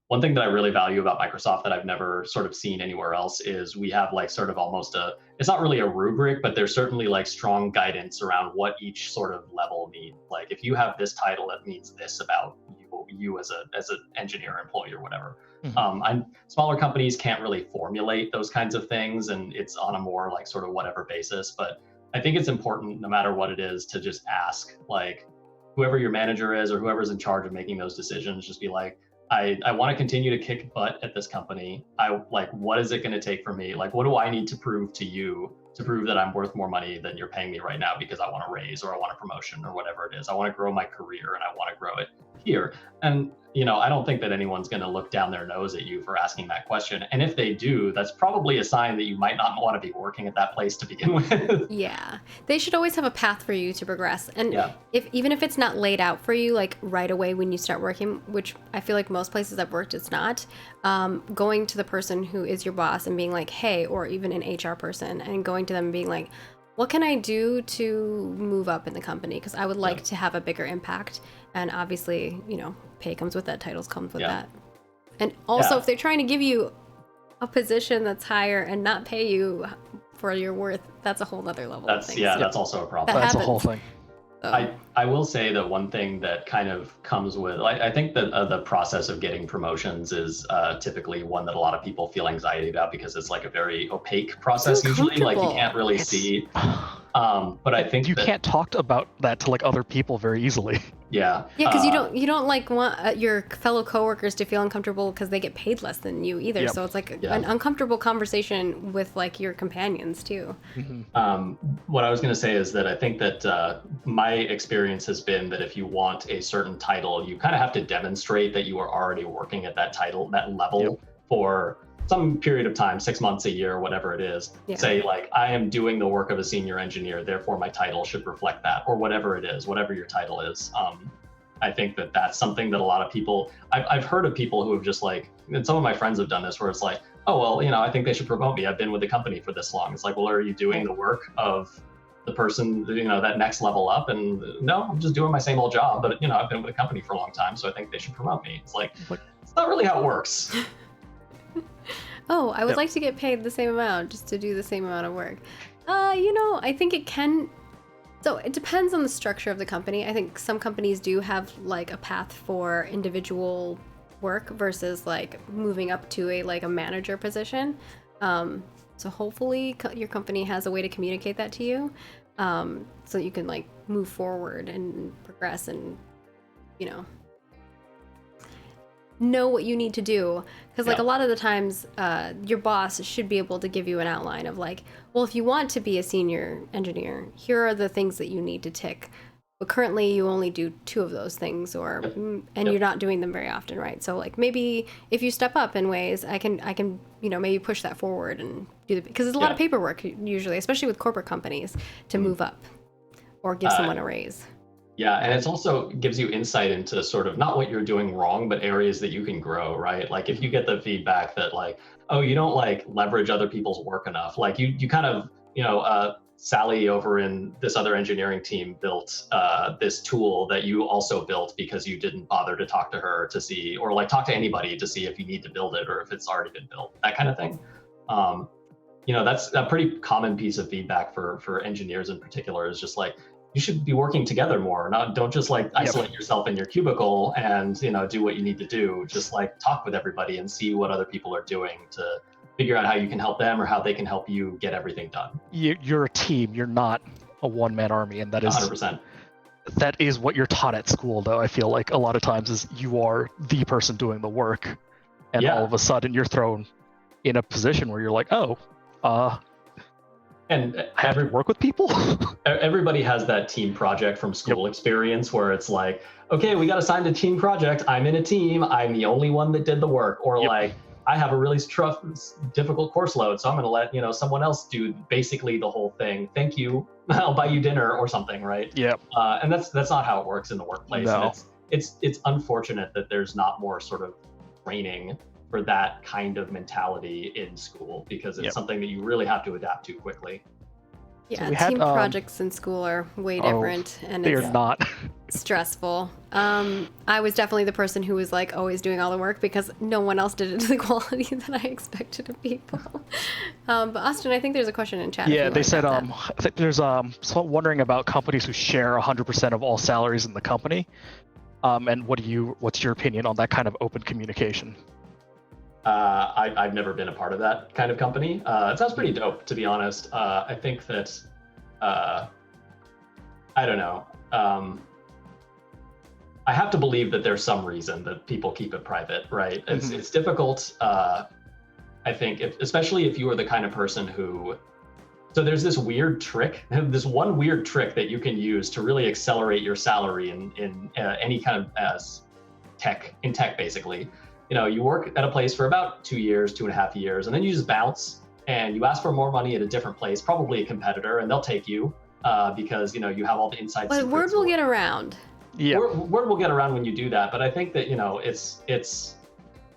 One thing that I really value about Microsoft that I've never sort of seen anywhere else is we have like sort of almost it's not really a rubric, but there's certainly like strong guidance around what each sort of level means. Like if you have this title, that means this about you as an engineer, employee, or whatever. Smaller companies can't really formulate those kinds of things, and it's on a more like sort of whatever basis. But I think it's important, no matter what it is, to just ask like whoever your manager is or whoever's in charge of making those decisions, just be like, I want to continue to kick butt at this company. What is it going to take for me? Like, what do I need to prove to you to prove that I'm worth more money than you're paying me right now because I want a raise or I want a promotion or whatever it is. I want to grow my career and I want to grow it here. And, you know, I don't think that anyone's going to look down their nose at you for asking that question. And if they do, that's probably a sign that you might not want to be working at that place to begin with. Yeah. They should always have a path for you to progress. And even if it's not laid out for you, like right away when you start working, which I feel like most places I've worked, it's not, going to the person who is your boss and being like, hey, or even an HR person, and going to them and being like, what can I do to move up in the company? Because I would like to have a bigger impact. And obviously, you know, pay comes with that, titles comes with that. And also, if they're trying to give you a position that's higher and not pay you for your worth, that's a whole other level of things. That's also a problem. That's a whole thing. I will say that one thing that kind of comes with, I think that the process of getting promotions is typically one that a lot of people feel anxiety about because it's like a very opaque process usually, like you can't really see. But I think you can't talk about that to like other people very easily. Yeah, because you don't like want your fellow coworkers to feel uncomfortable because they get paid less than you either. So it's like an uncomfortable conversation with like your companions too. What I was going to say is that I think that my experience has been that if you want a certain title, you kind of have to demonstrate that you are already working at that title, that level for some period of time, 6 months, a year, whatever it is. Say like, I am doing the work of a senior engineer, therefore my title should reflect that, or whatever it is, whatever your title is. I think that that's something that a lot of people, I've heard of people who have just like, and some of my friends have done this where it's like, oh, well, you know, I think they should promote me. I've been with the company for this long. It's like, well, are you doing the work of the person, you know, that next level up? And no, I'm just doing my same old job, but you know, I've been with the company for a long time, so I think they should promote me. It's like, it's not really how it works. Oh, I would like to get paid the same amount just to do the same amount of work. You know, I think it can. So it depends on the structure of the company. I think some companies do have like a path for individual work versus like moving up to a manager position. So hopefully your company has a way to communicate that to you. so you can like move forward and progress and, you know what you need to do. Because like a lot of the times your boss should be able to give you an outline of like, well, if you want to be a senior engineer, here are the things that you need to tick, but currently you only do 2 of those things, or and you're not doing them very often, right? So like maybe if you step up in ways, I can maybe push that forward and do because there's a lot of paperwork usually, especially with corporate companies, to move up or give someone a raise. Yeah, and it also gives you insight into sort of not what you're doing wrong, but areas that you can grow, right? Like if you get the feedback that like, oh, you don't like leverage other people's work enough, like you kind of, Sally over in this other engineering team built this tool that you also built because you didn't bother to talk to her to see, or like talk to anybody to see if you need to build it or if it's already been built, that kind of thing. That's a pretty common piece of feedback for engineers in particular, is just like, you should be working together more. Don't just like isolate yourself in your cubicle and do what you need to do. Just like talk with everybody and see what other people are doing to figure out how you can help them or how they can help you get everything done. You're a team. You're not a one-man army, and that is 100%. That is what you're taught at school, though. I feel like a lot of times is you are the person doing the work, and all of a sudden you're thrown in a position where you're like, and I have to work with people. Everybody has that team project from school experience where it's like, okay, we got assigned a team project. I'm in a team. I'm the only one that did the work. Or like, I have a really difficult course load, so I'm going to let someone else do basically the whole thing. Thank you. I'll buy you dinner or something, right? Yeah. And that's not how it works in the workplace. No. And it's unfortunate that there's not more sort of training for that kind of mentality in school, because it's something that you really have to adapt to quickly. Yeah, so team projects in school are way different, and they're not stressful. I was definitely the person who was like always doing all the work because no one else did it to the quality that I expected of people. But Austin, I think there's a question in chat. Yeah, they said I think there's wondering about companies who share 100% of all salaries in the company, and what's your opinion on that kind of open communication? I've never been a part of that kind of company. It sounds pretty dope, to be honest. I think that, I don't know. I have to believe that there's some reason that people keep it private, right? It's difficult. I think, especially if you are the kind of person who, so there's this weird trick, this one weird trick that you can use to really accelerate your salary in any kind of tech basically. You work at a place for about 2 years, 2.5 years, and then you just bounce and you ask for more money at a different place, probably a competitor, and they'll take you because, you have all the inside secrets. But word will get around. Yeah. Word will get around when you do that. But I think that, it's,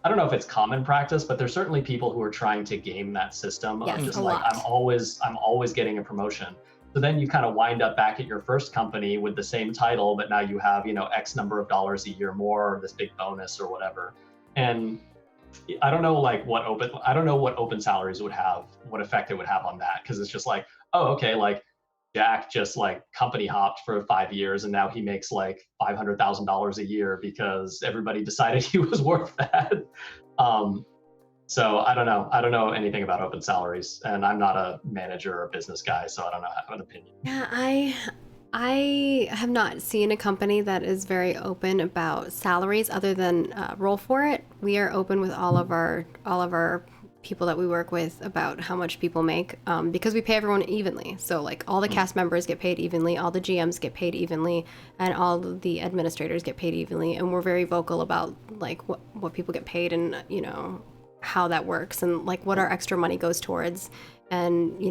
I don't know if it's common practice, but there's certainly people who are trying to game that system of just like, I'm always getting a promotion. So then you kind of wind up back at your first company with the same title, but now you have, X number of dollars a year more, or this big bonus or whatever. And I don't know what open salaries would have, what effect it would have on that. Cause it's just like, oh, okay. Like Jack just like company hopped for 5 years and now he makes like $500,000 a year because everybody decided he was worth that. So I don't know anything about open salaries, and I'm not a manager or a business guy, so I don't know, have an opinion. Yeah, I have not seen a company that is very open about salaries other than Roll For It. We are open with all of our people that we work with about how much people make because we pay everyone evenly. So like all the cast members get paid evenly, all the GMs get paid evenly, and all the administrators get paid evenly. And we're very vocal about like what people get paid and how that works and like what our extra money goes towards. And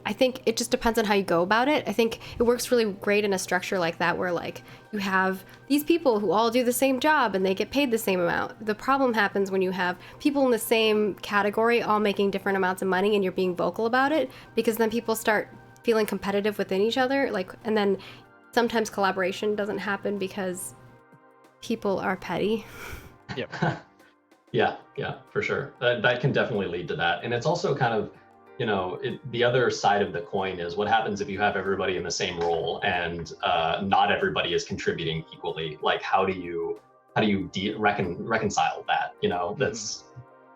I think it just depends on how you go about it. I think it works really great in a structure like that where like you have these people who all do the same job and they get paid the same amount. The problem happens when you have people in the same category all making different amounts of money and you're being vocal about it, because then people start feeling competitive within each other. And then sometimes collaboration doesn't happen because people are petty. Yep. Yeah, for sure. That can definitely lead to that. And it's also kind of, the other side of the coin is what happens if you have everybody in the same role and not everybody is contributing equally. Like, how do you reconcile that? That's,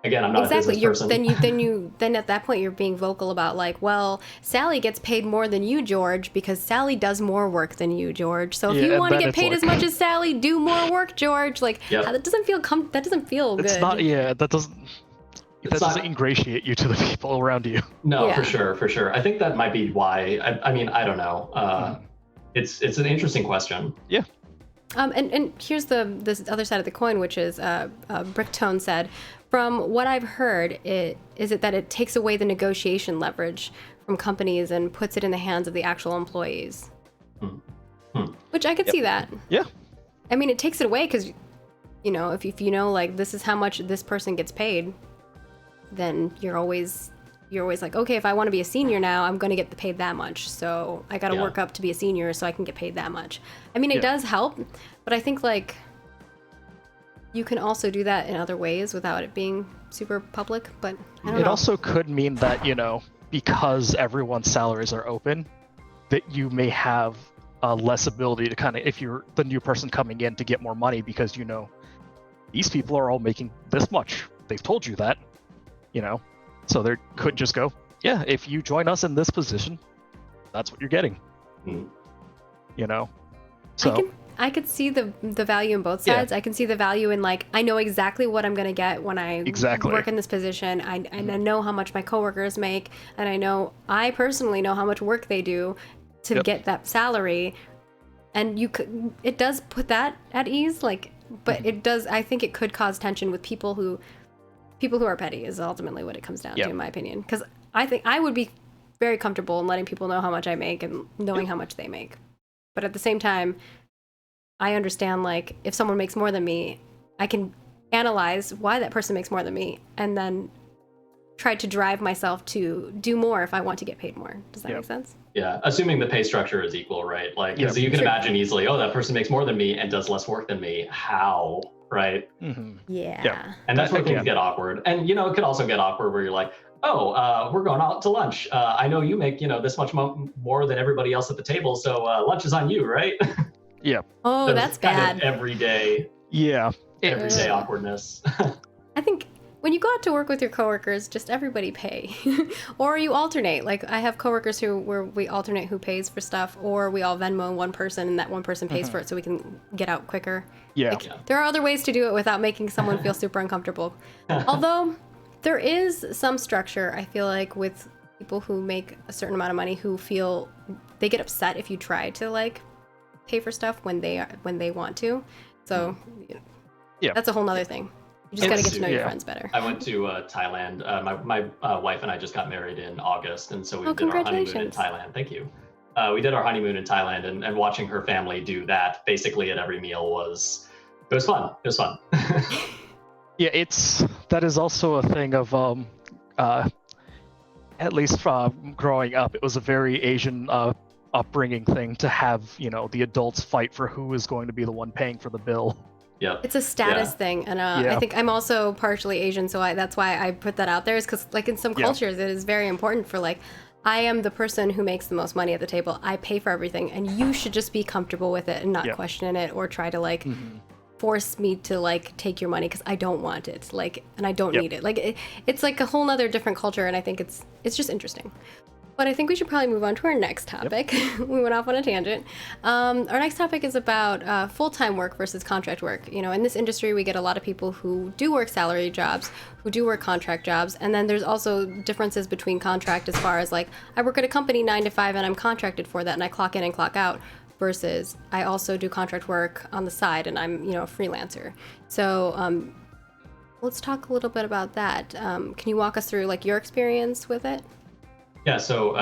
again, I'm not a business person. Then you then at that point you're being vocal about like, well, Sally gets paid more than you, George, because Sally does more work than you, George. So if you want to get paid as much as Sally, do more work, George. Like that doesn't feel good. It's not. Yeah, that doesn't ingratiate you to the people around you. No, for sure. I think that might be why. I mean, I don't know. It's an interesting question. Yeah. And here's this other side of the coin, which is Bricktone said, from what I've heard, is that it takes away the negotiation leverage from companies and puts it in the hands of the actual employees. Which I could see that. Yeah. I mean, it takes it away because, you know, if you know, like, this is how much this person gets paid, then you're always like, okay, if I want to be a senior now, I'm going to get paid that much. So I got to work up to be a senior so I can get paid that much. I mean, it does help, but I think like you can also do that in other ways without it being super public, but I don't know. It also could mean that, you know, because everyone's salaries are open, that you may have less ability to kind of, if you're the new person coming in, to get more money because, you know, these people are all making this much. They've told you that, you know. So they could just go, yeah, if you join us in this position, that's what you're getting. You know? So I could see the value in both sides. I can see the value in like, I know exactly what I'm going to get when I work in this position. I know how much my coworkers make, and I personally know how much work they do to get that salary. And it does put that at ease, like, but it does, I think it could cause tension with people who are petty is ultimately what it comes down to, in my opinion. Because I think I would be very comfortable in letting people know how much I make and knowing how much they make. But at the same time, I understand, like, if someone makes more than me, I can analyze why that person makes more than me and then try to drive myself to do more if I want to get paid more. Does that make sense? Yeah, assuming the pay structure is equal, right? Like, because you can imagine easily, oh, that person makes more than me and does less work than me. How? Right? Yeah. And that's where things get awkward. And, you know, it could also get awkward where you're like, oh, we're going out to lunch. I know you make, you know, this much more than everybody else at the table. So lunch is on you, right? Yeah. Oh, that's bad. Kind of everyday. Yeah. Everyday awkwardness. I think when you go out to work with your coworkers, just everybody pay. Or you alternate. Like, I have coworkers where we alternate who pays for stuff, or we all Venmo one person and that one person pays for it so we can get out quicker. Yeah. Like, there are other ways to do it without making someone feel super uncomfortable. Although there is some structure, I feel like, with people who make a certain amount of money who feel they get upset if you try to like pay for stuff when they want to. So that's a whole nother thing. You just got to get to know your friends better. I went to Thailand. My wife and I just got married in August, and so we did our honeymoon in Thailand. Thank you. We did our honeymoon in Thailand, and watching her family do that basically at every meal was fun. It was fun. Yeah, that is also a thing of at least growing up, it was a very Asian upbringing thing to have, you know, the adults fight for who is going to be the one paying for the bill. Yeah, it's a status thing, and I think I'm also partially Asian, so that's why I put that out there. Is because like in some cultures, it is very important for like, I am the person who makes the most money at the table. I pay for everything, and you should just be comfortable with it and not question it or try to like force me to like take your money because I don't want it, like, and I don't need it. Like it's like a whole nother different culture, and I think it's just interesting. But I think we should probably move on to our next topic. We went off on a tangent. Our next topic is about full-time work versus contract work. You know, in this industry, we get a lot of people who do work salary jobs, who do work contract jobs, and then there's also differences between contract as far as like, I work at a company 9 to 5 and I'm contracted for that and I clock in and clock out, versus I also do contract work on the side and I'm, you know, a freelancer. So let's talk a little bit about that. Can you walk us through like your experience with it? Yeah, so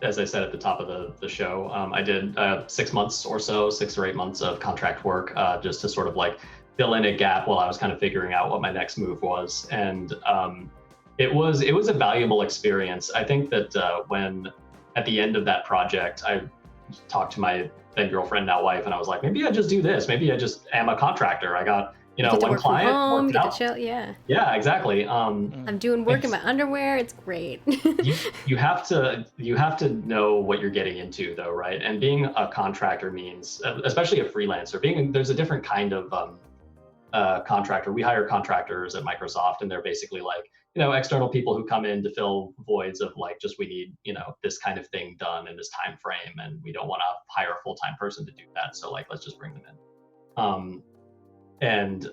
as I said at the top of the show, I did 6 months or so, 6 or 8 months of contract work just to sort of like fill in a gap while I was kind of figuring out what my next move was. And it was a valuable experience. I think that when at the end of that project, I talked to my then girlfriend, now wife, and I was like, maybe I just do this. Maybe I just am a contractor. I got, you know, one client. Home, get to chill, yeah, exactly. I'm doing work in my underwear. It's great. you have to know what you're getting into, though, right? And being a contractor means, especially a freelancer, there's a different kind of contractor. We hire contractors at Microsoft, and they're basically like external people who come in to fill voids of like, just we need, this kind of thing done in this time frame, and we don't want to hire a full-time person to do that. So like, let's just bring them in. And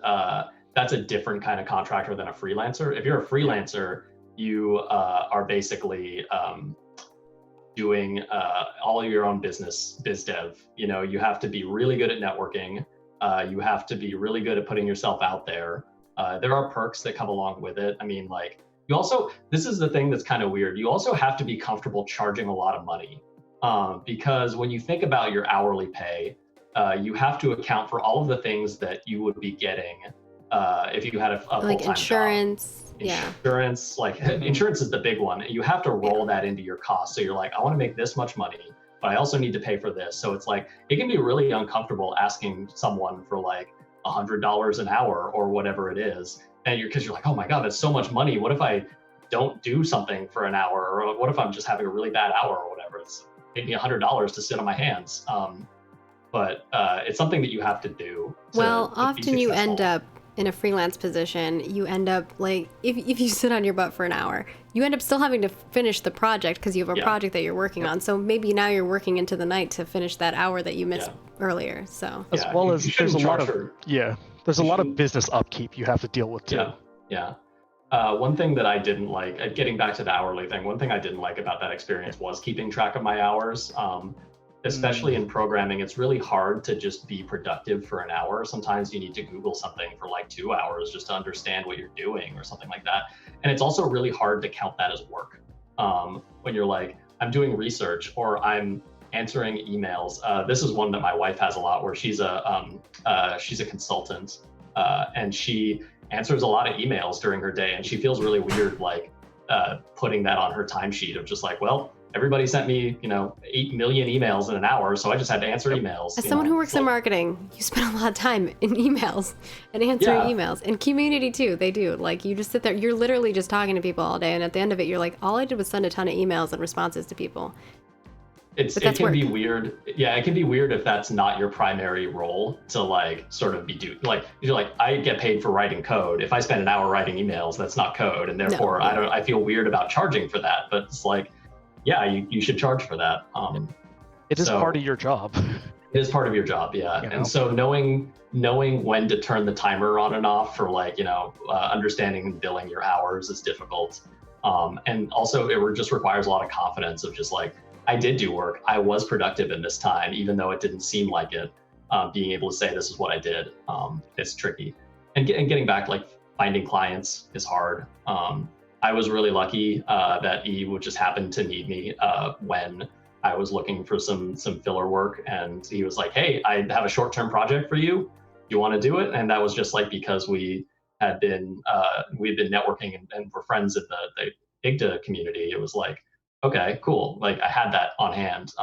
that's a different kind of contractor than a freelancer. If you're a freelancer, you are basically doing all of your own biz dev. You have to be really good at networking. You have to be really good at putting yourself out there. There are perks that come along with it. I mean, like, this is the thing that's kind of weird. You also have to be comfortable charging a lot of money, because when you think about your hourly pay, you have to account for all of the things that you would be getting if you had a full-time like insurance. job. Insurance, like insurance is the big one. You have to roll that into your cost. So you're like, I want to make this much money, but I also need to pay for this. So it's like, it can be really uncomfortable asking someone for like $100 an hour or whatever it is. And because you're like, oh my God, that's so much money. What if I don't do something for an hour? Or what if I'm just having a really bad hour or whatever? It's taking $100 to sit on my hands. But it's something that you have to do. Well, often you end up in a freelance position. You end up like, if you sit on your butt for an hour, you end up still having to finish the project because you have a project that you're working on. So maybe now you're working into the night to finish that hour that you missed earlier. So as well as there's a lot of there's a lot of business upkeep you have to deal with too. One thing that I didn't like, getting back to the hourly thing, one thing I didn't like about that experience was keeping track of my hours. Especially in programming, it's really hard to just be productive for an hour. Sometimes you need to Google something for like 2 hours just to understand what you're doing or something like that. And it's also really hard to count that as work. When you're like, I'm doing research or I'm answering emails. This is one that my wife has a lot, where she's a consultant, and she answers a lot of emails during her day, and she feels really weird like putting that on her timesheet of just like, well, everybody sent me, 8 million emails in an hour, so I just had to answer emails. As someone who works in marketing, you spend a lot of time in emails and answering emails. And community too, they do. Like, you just sit there, you're literally just talking to people all day, and at the end of it, you're like, all I did was send a ton of emails and responses to people. It can be weird. Yeah, it can be weird if that's not your primary role to like sort of be like, you're like, I get paid for writing code. If I spend an hour writing emails, that's not code, and therefore I feel weird about charging for that. But it's like, yeah, you should charge for that. It is part of your job. It is part of your job, yeah. And so knowing when to turn the timer on and off for like, understanding and billing your hours is difficult. And also it just requires a lot of confidence of just like, I did do work. I was productive in this time, even though it didn't seem like it. Being able to say, this is what I did, it's tricky. And getting back, like finding clients is hard. I was really lucky that he would just happen to need me when I was looking for some filler work, and he was like, "Hey, I have a short-term project for you. You want to do it?" And that was just like because we'd been networking and we're friends in the IGDA community. It was like, okay, cool. Like I had that on hand.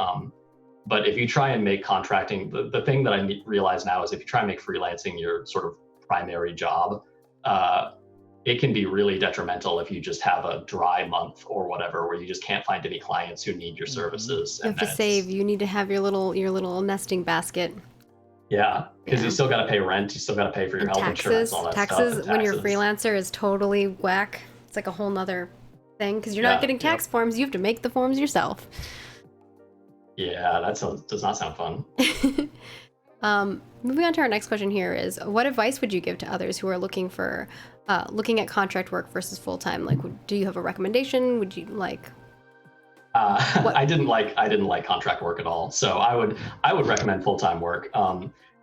But if you try and make contracting, the thing that I realize now is if you try and make freelancing your sort of primary job, it can be really detrimental if you just have a dry month or whatever, where you just can't find any clients who need your services. You have to save. You need to have your little nesting basket. Yeah, because you still got to pay rent. You still got to pay for your health insurance, all that stuff. Taxes when you're a freelancer is totally whack. It's like a whole nother thing because you're not getting tax forms. You have to make the forms yourself. Yeah, that does not sound fun. Moving on to our next question here is, what advice would you give to others who are looking at contract work versus full-time? Like, do you have a recommendation? Would you like? I didn't like contract work at all. So I would recommend full-time work.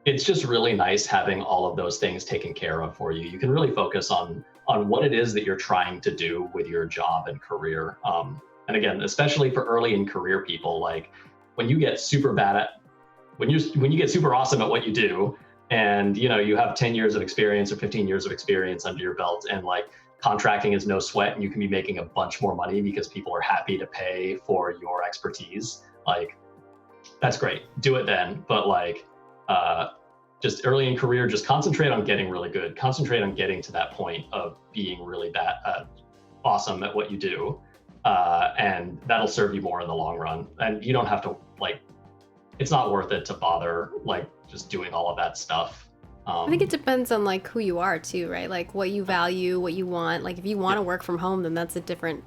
It's just really nice having all of those things taken care of for you. You can really focus on what it is that you're trying to do with your job and career. And again, especially for early in career people, like when you get super awesome at what you do, and you have 10 years of experience or 15 years of experience under your belt, and like contracting is no sweat, and you can be making a bunch more money because people are happy to pay for your expertise, like that's great, do it then. But like just early in career, just concentrate on getting really good, concentrate on getting to that point of being really awesome at what you do, and that'll serve you more in the long run. And you don't have to, like, it's not worth it to bother like just doing all of that stuff I think it depends on like who you are too, right? Like what you value, what you want. Like if you want to work from home, then that's a different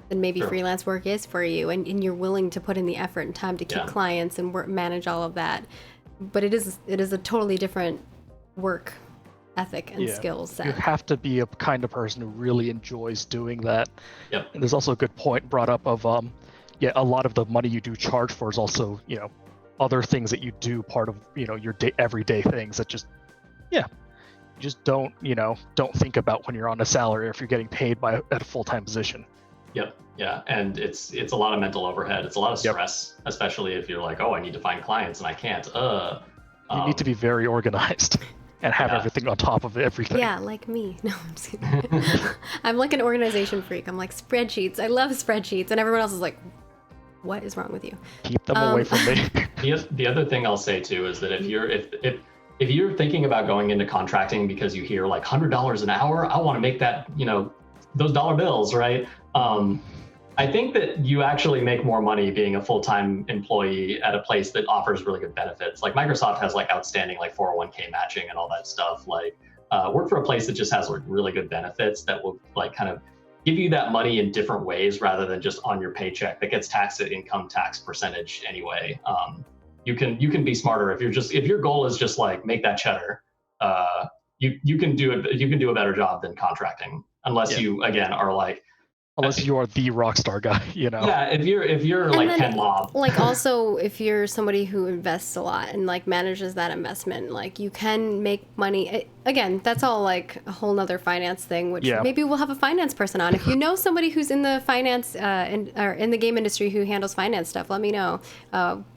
than maybe freelance work is for you, and you're willing to put in the effort and time to keep clients and manage all of that. But it is a totally different work ethic and skill set. You have to be a kind of person who really enjoys doing that. Yep. And there's also a good point brought up of a lot of the money you do charge for is also, other things that you do, part of, your everyday things that just you just don't think about when you're on a salary or if you're getting paid at a full-time position. Yep. Yeah. And it's a lot of mental overhead. It's a lot of stress, especially if you're like, oh, I need to find clients and I can't. You need to be very organized and have everything on top of everything. Yeah, like me. No, I'm just kidding. I'm like an organization freak. I'm like spreadsheets. I love spreadsheets. And everyone else is like, what is wrong with you? Keep them away from me. The other thing I'll say too is that if you're thinking about going into contracting because you hear like $100 an hour, I want to make that, those dollar bills, right? I think that you actually make more money being a full-time employee at a place that offers really good benefits. Like Microsoft has like outstanding like 401k matching and all that stuff. Like work for a place that just has like really good benefits that will like kind of give you that money in different ways rather than just on your paycheck that gets taxed at income tax percentage anyway. You can be smarter if your goal is just like make that cheddar. You can do a better job than contracting unless you again are like. Unless you are the rock star guy, Yeah, if you're like Ken Lobb. Like also if you're somebody who invests a lot and like manages that investment, like you can make money. Again, that's all like a whole nother finance thing, which maybe we'll have a finance person on. If you know somebody who's in the finance or in the game industry who handles finance stuff, let me know.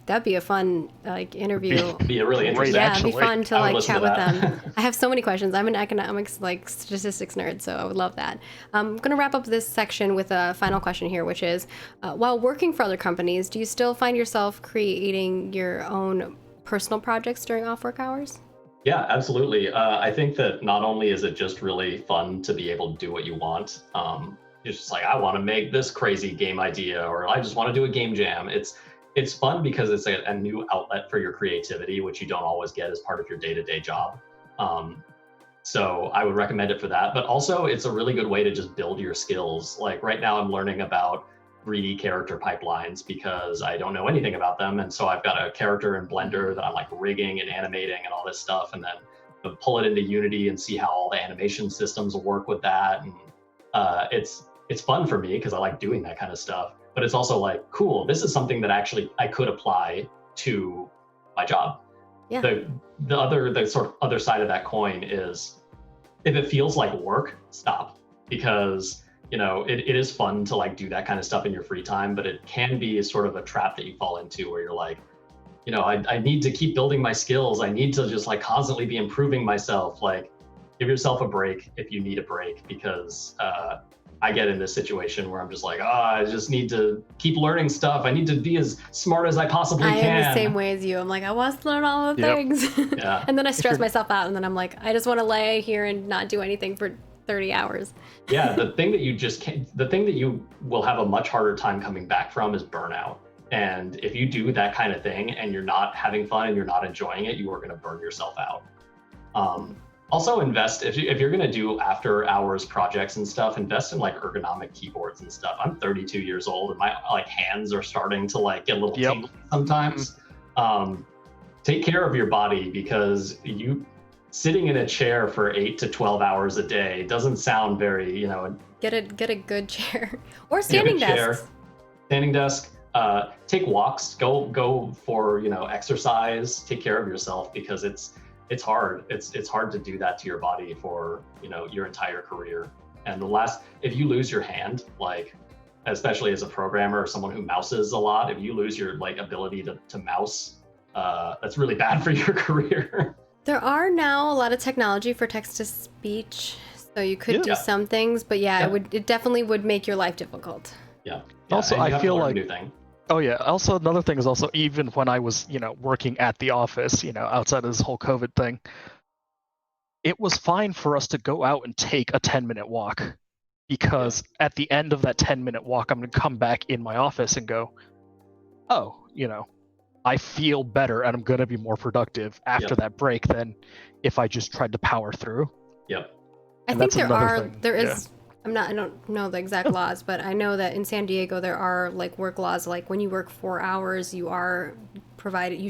That'd be a fun like interview. Be a really interesting. Yeah, it'd be fun to like chat with them. I have so many questions. I'm an economics like statistics nerd, so I would love that. I'm gonna wrap up this section with a final question here, which is, while working for other companies, do you still find yourself creating your own personal projects during off-work hours? Yeah, absolutely. I think that not only is it just really fun to be able to do what you want, it's just like, I want to make this crazy game idea, or I just want to do a game jam. It's fun because it's a new outlet for your creativity, which you don't always get as part of your day-to-day job. So I would recommend it for that. But also, it's a really good way to just build your skills. Like right now, I'm learning about 3D character pipelines because I don't know anything about them. And so I've got a character in Blender that I'm like rigging and animating and all this stuff, and then pull it into Unity and see how all the animation systems work with that. And it's fun for me because I like doing that kind of stuff. But it's also like, cool, this is something that actually I could apply to my job. Yeah. The sort of other side of that coin is if it feels like work, stop. Because, it is fun to like do that kind of stuff in your free time, but it can be sort of a trap that you fall into where you're like, I need to keep building my skills. I need to just like constantly be improving myself. Like give yourself a break if you need a break, because I get in this situation where I'm just like, I just need to keep learning stuff. I need to be as smart as I possibly can. I am the same way as you. I'm like, I want to learn all the things. Yeah. And then I stress myself out, and then I'm like, I just want to lay here and not do anything for 30 hours. Yeah, the thing that you will have a much harder time coming back from is burnout. And if you do that kind of thing and you're not having fun and you're not enjoying it, you are going to burn yourself out. Also invest, if you're going to do after hours projects and stuff, invest in like ergonomic keyboards and stuff. I'm 32 years old and my like hands are starting to like get a little tingly sometimes. Take care of your body, because sitting in a chair for 8 to 12 hours a day doesn't sound very, Get a good chair or standing desk. Standing desk. Take walks. Go for exercise. Take care of yourself, because it's hard. It's hard to do that to your body for your entire career. And if you lose your hand, like especially as a programmer or someone who mouses a lot, if you lose your like ability to mouse, that's really bad for your career. There are now a lot of technology for text to speech, so you could do some things, but it definitely would make your life difficult. Yeah. Also, I feel like Oh yeah. Also, another thing is also, even when I was, working at the office, outside of this whole COVID thing, it was fine for us to go out and take a 10-minute walk, because at the end of that 10-minute walk, I'm going to come back in my office and go, oh, I feel better and I'm going to be more productive after that break than if I just tried to power through. Yep. I And think that's there is, I don't know the exact laws, but I know that in San Diego there are like work laws, like when you work 4 hours, you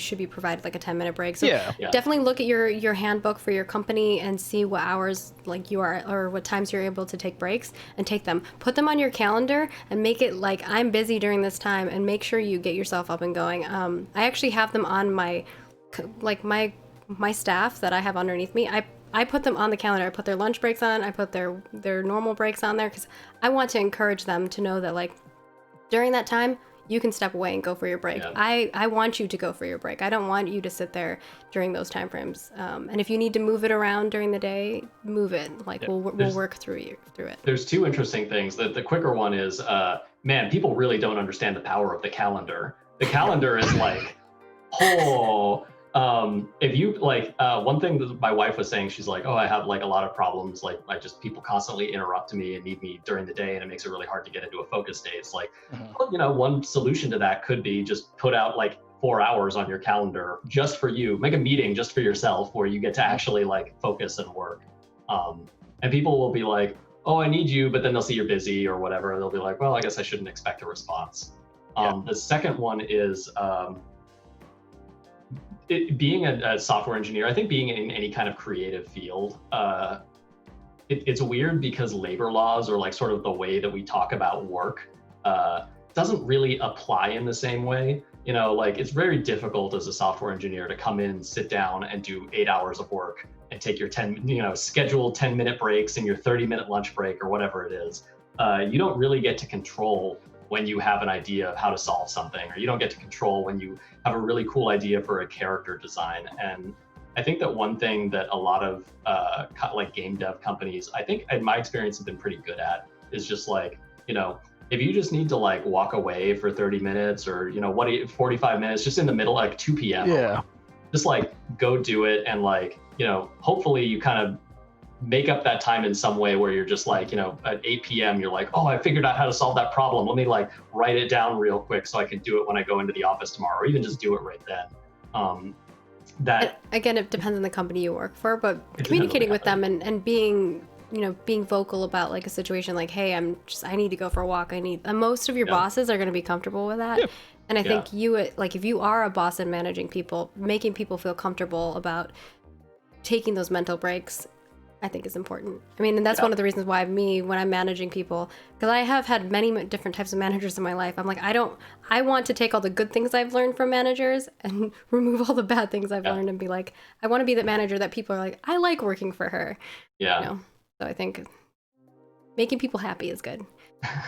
should be provided like a 10-minute break. So definitely look at your handbook for your company and see what hours like you are, or what times you're able to take breaks, and take them. Put them on your calendar and make it like, I'm busy during this time, and make sure you get yourself up and going. I actually have them on my staff that I have underneath me. I put them on the calendar. I put their lunch breaks on. I put their normal breaks on there, because I want to encourage them to know that like during that time you can step away and go for your break. I want you to go for your break. I don't want you to sit there during those time frames. And if you need to move it around during the day, move it. Like we'll work through it. There's two interesting things. The quicker one is, man, people really don't understand the power of the calendar. The calendar is like, if you like, one thing that my wife was saying, she's like, oh, I have like a lot of problems. Like people constantly interrupt me and need me during the day, and it makes it really hard to get into a focus state. It's like, well, one solution to that could be just put out like 4 hours on your calendar just for you. Make a meeting just for yourself where you get to actually like focus and work. And people will be like, oh, I need you, but then they'll see you're busy or whatever. They'll be like, well, I guess I shouldn't expect a response. The second one is, being a software engineer, I think being in any kind of creative field, it's weird because labor laws, or like sort of the way that we talk about work, doesn't really apply in the same way. Like it's very difficult as a software engineer to come in, sit down and do 8 hours of work and take your scheduled 10-minute breaks and your 30-minute lunch break or whatever it is. You don't really get to control when you have an idea of how to solve something, or you don't get to control when you have a really cool idea for a character design. And I think that one thing that a lot of like game dev companies, I think in my experience, have been pretty good at is just like, if you just need to like walk away for 30 minutes or, 45 minutes, just in the middle, like 2 p.m. Just like go do it. And like, hopefully you kind of make up that time in some way where you're just like, at 8 p.m. you're like, oh, I figured out how to solve that problem. Let me like write it down real quick so I can do it when I go into the office tomorrow, or even just do it right then. Again, it depends on the company you work for, but communicating with them and being vocal about like a situation like, hey, I need to go for a walk. Most of your bosses are going to be comfortable with that. And I think if you are a boss and managing people, making people feel comfortable about taking those mental breaks, I think is important. And that's one of the reasons why when I'm managing people, because I have had many different types of managers in my life, I'm like, I want to take all the good things I've learned from managers and remove all the bad things I've learned, and be like, I want to be the manager that people are like, I like working for her. So I think making people happy is good.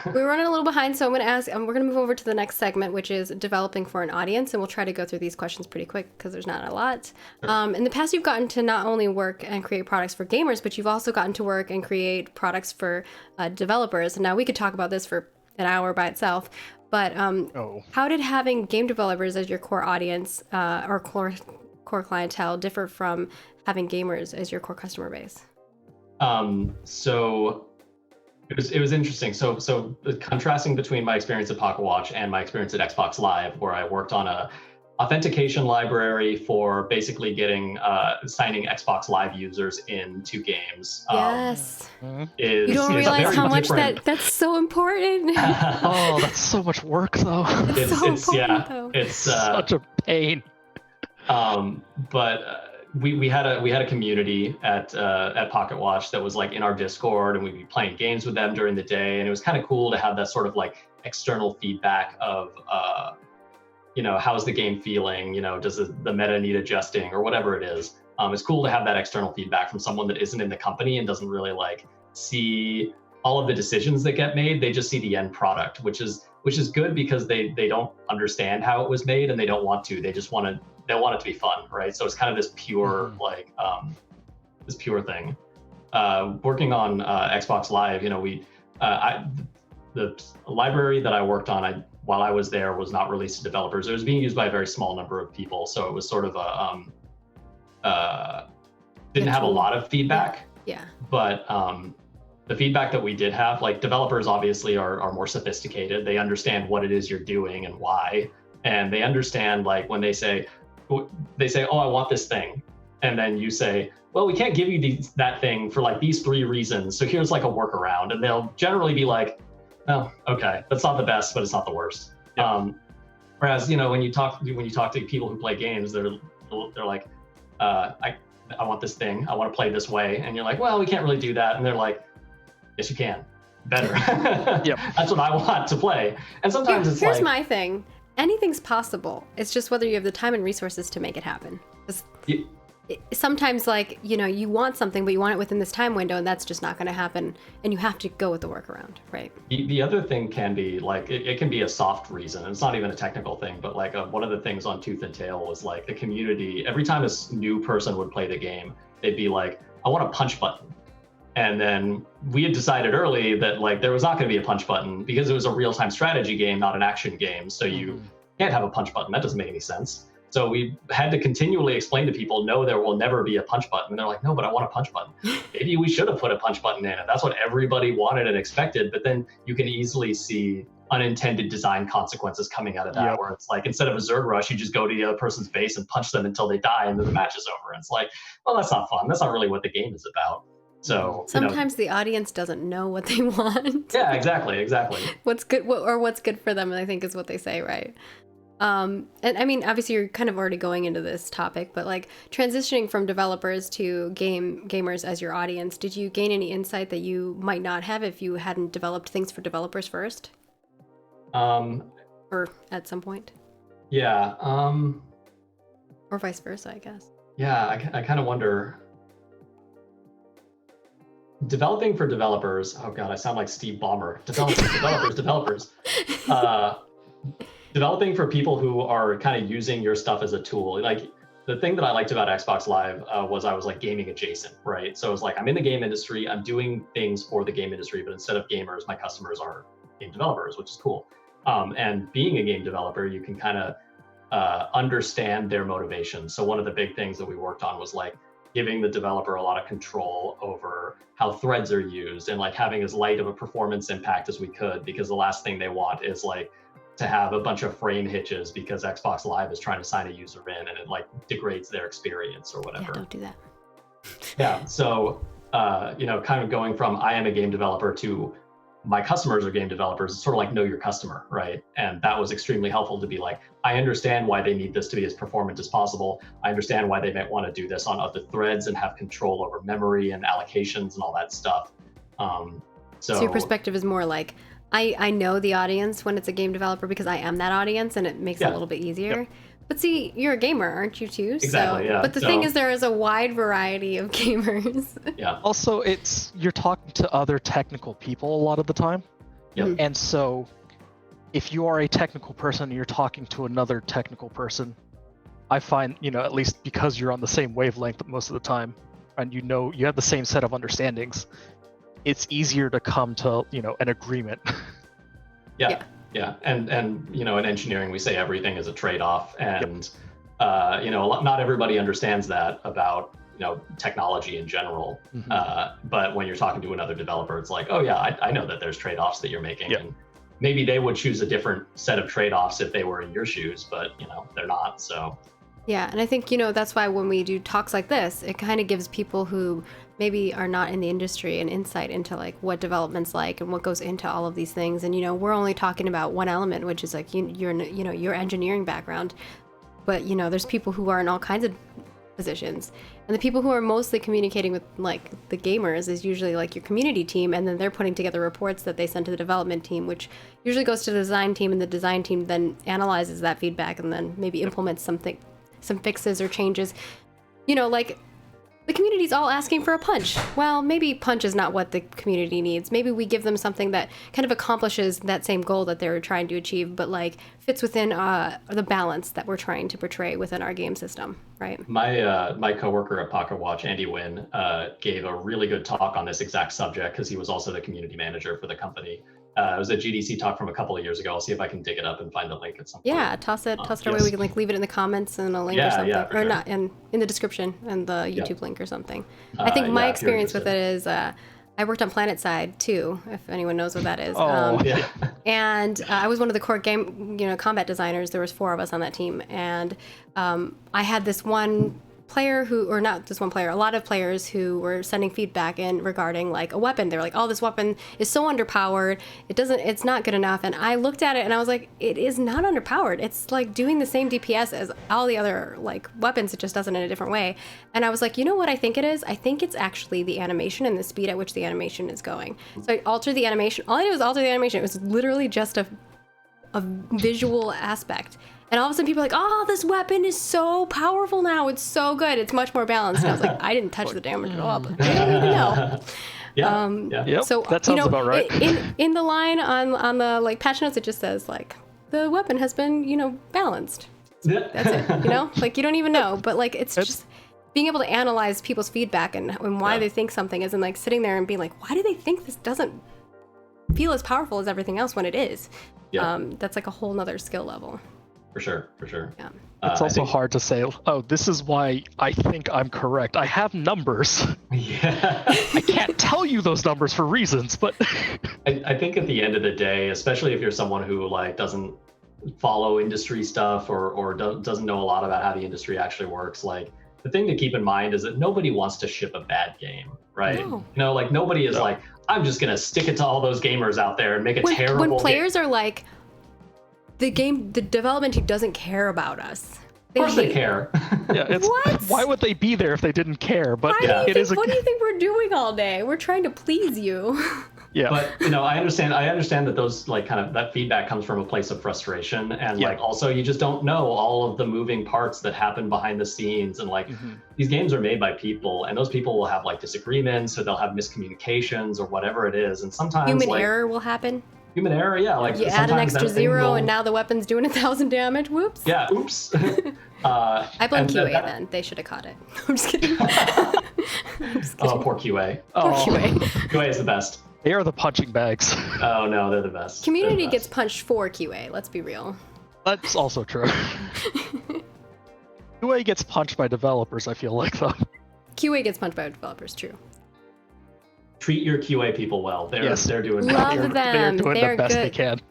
We're running a little behind, so we're going to move over to the next segment, which is developing for an audience, and we'll try to go through these questions pretty quick because there's not a lot. In the past, you've gotten to not only work and create products for gamers, but you've also gotten to work and create products for developers. And now we could talk about this for an hour by itself, but how did having game developers as your core audience or core clientele differ from having gamers as your core customer base? So it was interesting. So the contrasting between my experience at Pocket Watch and my experience at Xbox Live, where I worked on a authentication library for basically signing Xbox Live users into games. Yes. You don't realize how much that's so important. Oh, that's so much work though. It's such a pain. But we had a community at Pocket Watch that was like in our Discord, and we'd be playing games with them during the day, and it was kind of cool to have that sort of like external feedback of how's the game feeling, does the meta need adjusting or whatever it is. It's cool to have that external feedback from someone that isn't in the company and doesn't really like see all of the decisions that get made. They just see the end product, which is good because they don't understand how it was made, and they don't want to. They just want it to be fun, right? So it's kind of this pure this pure thing. Working on Xbox Live, the library that I worked on, while I was there, was not released to developers. It was being used by a very small number of people, so it was sort of didn't have a lot of feedback. But the feedback that we did have, like developers obviously are more sophisticated. They understand what it is you're doing and why. and they understand like when they say, oh, I want this thing, and then you say, well, we can't give you that thing for like these 3 reasons, so here's like a workaround, and they'll generally be like, oh, okay, that's not the best, but it's not the worst. Yeah. Whereas, you know, when you talk to people who play games, they're like, I want this thing, I want to play this way, and you're like, well, we can't really do that, and they're like, yes, you can, better. Yep. That's what I want to play. And sometimes it's here's my thing: anything's possible. It's just whether you have the time and resources to make it happen. Sometimes, like, you know, you want something, but you want it within this time window, and that's just not going to happen, and you have to go with the workaround, right? The other thing can be like, it can be a soft reason. It's not even a technical thing, but like one of the things on Tooth and Tail was like the community, every time a new person would play the game, they'd be like, I want a punch button. And then we had decided early that like there was not going to be a punch button because it was a real-time strategy game, not an action game. So you can't have a punch button. That doesn't make any sense. So we had to continually explain to people, no, there will never be a punch button. And they're like, no, but I want a punch button. Maybe we should have put a punch button in. And that's what everybody wanted and expected. But then you can easily see unintended design consequences coming out of that, where it's like, instead of a Zerg rush, you just go to the other person's base and punch them until they die and then the match is over. And it's like, well, that's not fun. That's not really what the game is about. So sometimes the audience doesn't know what they want. Yeah, exactly. What's good what's good for them, I think, is what they say, right? And I mean, obviously you're kind of already going into this topic, but like transitioning from developers to gamers as your audience, did you gain any insight that you might not have if you hadn't developed things for developers first? Or at some point? Yeah. Or vice versa, I guess. Yeah, I kind of wonder. Developing for developers. Oh God, I sound like Steve Ballmer. Developers. Developing for people who are kind of using your stuff as a tool. Like the thing that I liked about Xbox Live was I was like gaming adjacent, right? So it was like, I'm in the game industry, I'm doing things for the game industry, but instead of gamers, my customers are game developers, which is cool. And being a game developer, you can kind of understand their motivations. So one of the big things that we worked on was like giving the developer a lot of control over how threads are used and like having as light of a performance impact as we could, because the last thing they want is like to have a bunch of frame hitches because Xbox Live is trying to sign a user in and it like degrades their experience or whatever. Yeah, don't do that. Yeah, so you know, kind of going from I am a game developer to my customers are game developers, it's sort of like know your customer, right? And that was extremely helpful to be like, I understand why they need this to be as performant as possible. I understand why they might want to do this on other threads and have control over memory and allocations and all that stuff. So your perspective is more like, I know the audience when it's a game developer because I am that audience, and it makes it a little bit easier. Yep. But see, you're a gamer, aren't you too? Exactly, yeah. But the thing is, there is a wide variety of gamers. Yeah. Also, you're talking to other technical people a lot of the time. Yep. And so if you are a technical person and you're talking to another technical person, I find, you know, at least because you're on the same wavelength most of the time, and you know you have the same set of understandings, it's easier to come to, you know, an agreement. Yeah. And you know, in engineering, we say everything is a trade-off, and you know, not everybody understands that about, you know, technology in general. But when you're talking to another developer, it's like, oh yeah, I know that there's trade-offs that you're making, and maybe they would choose a different set of trade-offs if they were in your shoes, but you know, they're not. So yeah, and I think, you know, that's why when we do talks like this, it kind of gives people who maybe are not in the industry an insight into like what development's like and what goes into all of these things. And, you know, we're only talking about one element, which is like your engineering background. But, you know, there's people who are in all kinds of positions. And the people who are mostly communicating with like the gamers is usually like your community team, and then they're putting together reports that they send to the development team, which usually goes to the design team, and the design team then analyzes that feedback and then maybe implements some fixes or changes. You know, like the community's all asking for a punch. Well, maybe punch is not what the community needs. Maybe we give them something that kind of accomplishes that same goal that they were trying to achieve, but like fits within the balance that we're trying to portray within our game system, right? My coworker at Pocket Watch, Andy Wynn, gave a really good talk on this exact subject because he was also the community manager for the company. It was a GDC talk from a couple of years ago. I'll see if I can dig it up and find the link at some point. Yeah, toss it our way. We can like leave it in the comments and a link or something, or not in the description and the YouTube link or something. I think my experience with it is I worked on PlanetSide too, if anyone knows what that is. Yeah. And I was one of the core game, combat designers. There was 4 of us on that team, and I had this one player who, or not just one player, a lot of players who were sending feedback in regarding like a weapon. They were like, "Oh, this weapon is so underpowered. It's not good enough." And I looked at it and I was like, "It is not underpowered. It's like doing the same DPS as all the other like weapons. It just does it in a different way." And I was like, "You know what I think it is? I think it's actually the animation and the speed at which the animation is going." So I altered the animation. All I did was alter the animation. It was literally just a visual aspect. And all of a sudden people are like, "Oh, this weapon is so powerful now. It's so good. It's much more balanced." And I was like, I didn't touch the damage at all, but I don't even know. Yep, So that sounds about right. In the line on the like patch notes, it just says like, "The weapon has been, balanced." That's it, like you don't even know, but like it's just being able to analyze people's feedback and why they think something is, and like sitting there and being like, why do they think this doesn't feel as powerful as everything else when it is? That's like a whole nother skill level. For sure. Yeah. It's also hard to say, "Oh, this is why I think I'm correct. I have numbers." Yeah. I can't tell you those numbers for reasons, but I think at the end of the day, especially if you're someone who like doesn't follow industry stuff or doesn't know a lot about how the industry actually works, like the thing to keep in mind is that nobody wants to ship a bad game, right? No. Like nobody is like, "I'm just gonna stick it to all those gamers out there and make a terrible When players are like, the development team doesn't care about us. Of course they care. What? Why would they be there if they didn't care? But what do you think we're doing all day? We're trying to please you. Yeah. But I understand that those like kind of that feedback comes from a place of frustration, and like also you just don't know all of the moving parts that happen behind the scenes, and like these games are made by people, and those people will have like disagreements, or they'll have miscommunications or whatever it is, and sometimes human error will happen. Human error, yeah. Like you add an extra 0 and now the weapon's doing 1,000 damage. Whoops. Yeah, oops. I blame QA then. They should have caught it. I'm just kidding. Oh, poor QA. Poor QA. QA is the best. They are the punching bags. Oh no, they're the best. Community gets punched for QA. Let's be real. That's also true. QA gets punched by developers, I feel like, though. QA gets punched by developers, true. Treat your QA people well. They're doing Love them. They're doing the best they can.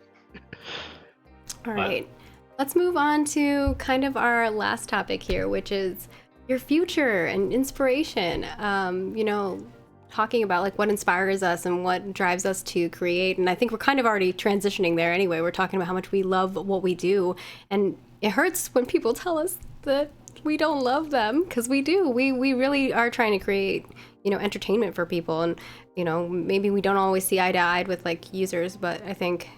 All right. Let's move on to kind of our last topic here, which is your future and inspiration. Talking about like what inspires us and what drives us to create. And I think we're kind of already transitioning there anyway. We're talking about how much we love what we do. And it hurts when people tell us that we don't love them, because we do. We really are trying to create, entertainment for people. And, maybe we don't always see eye to eye with like users, but I think,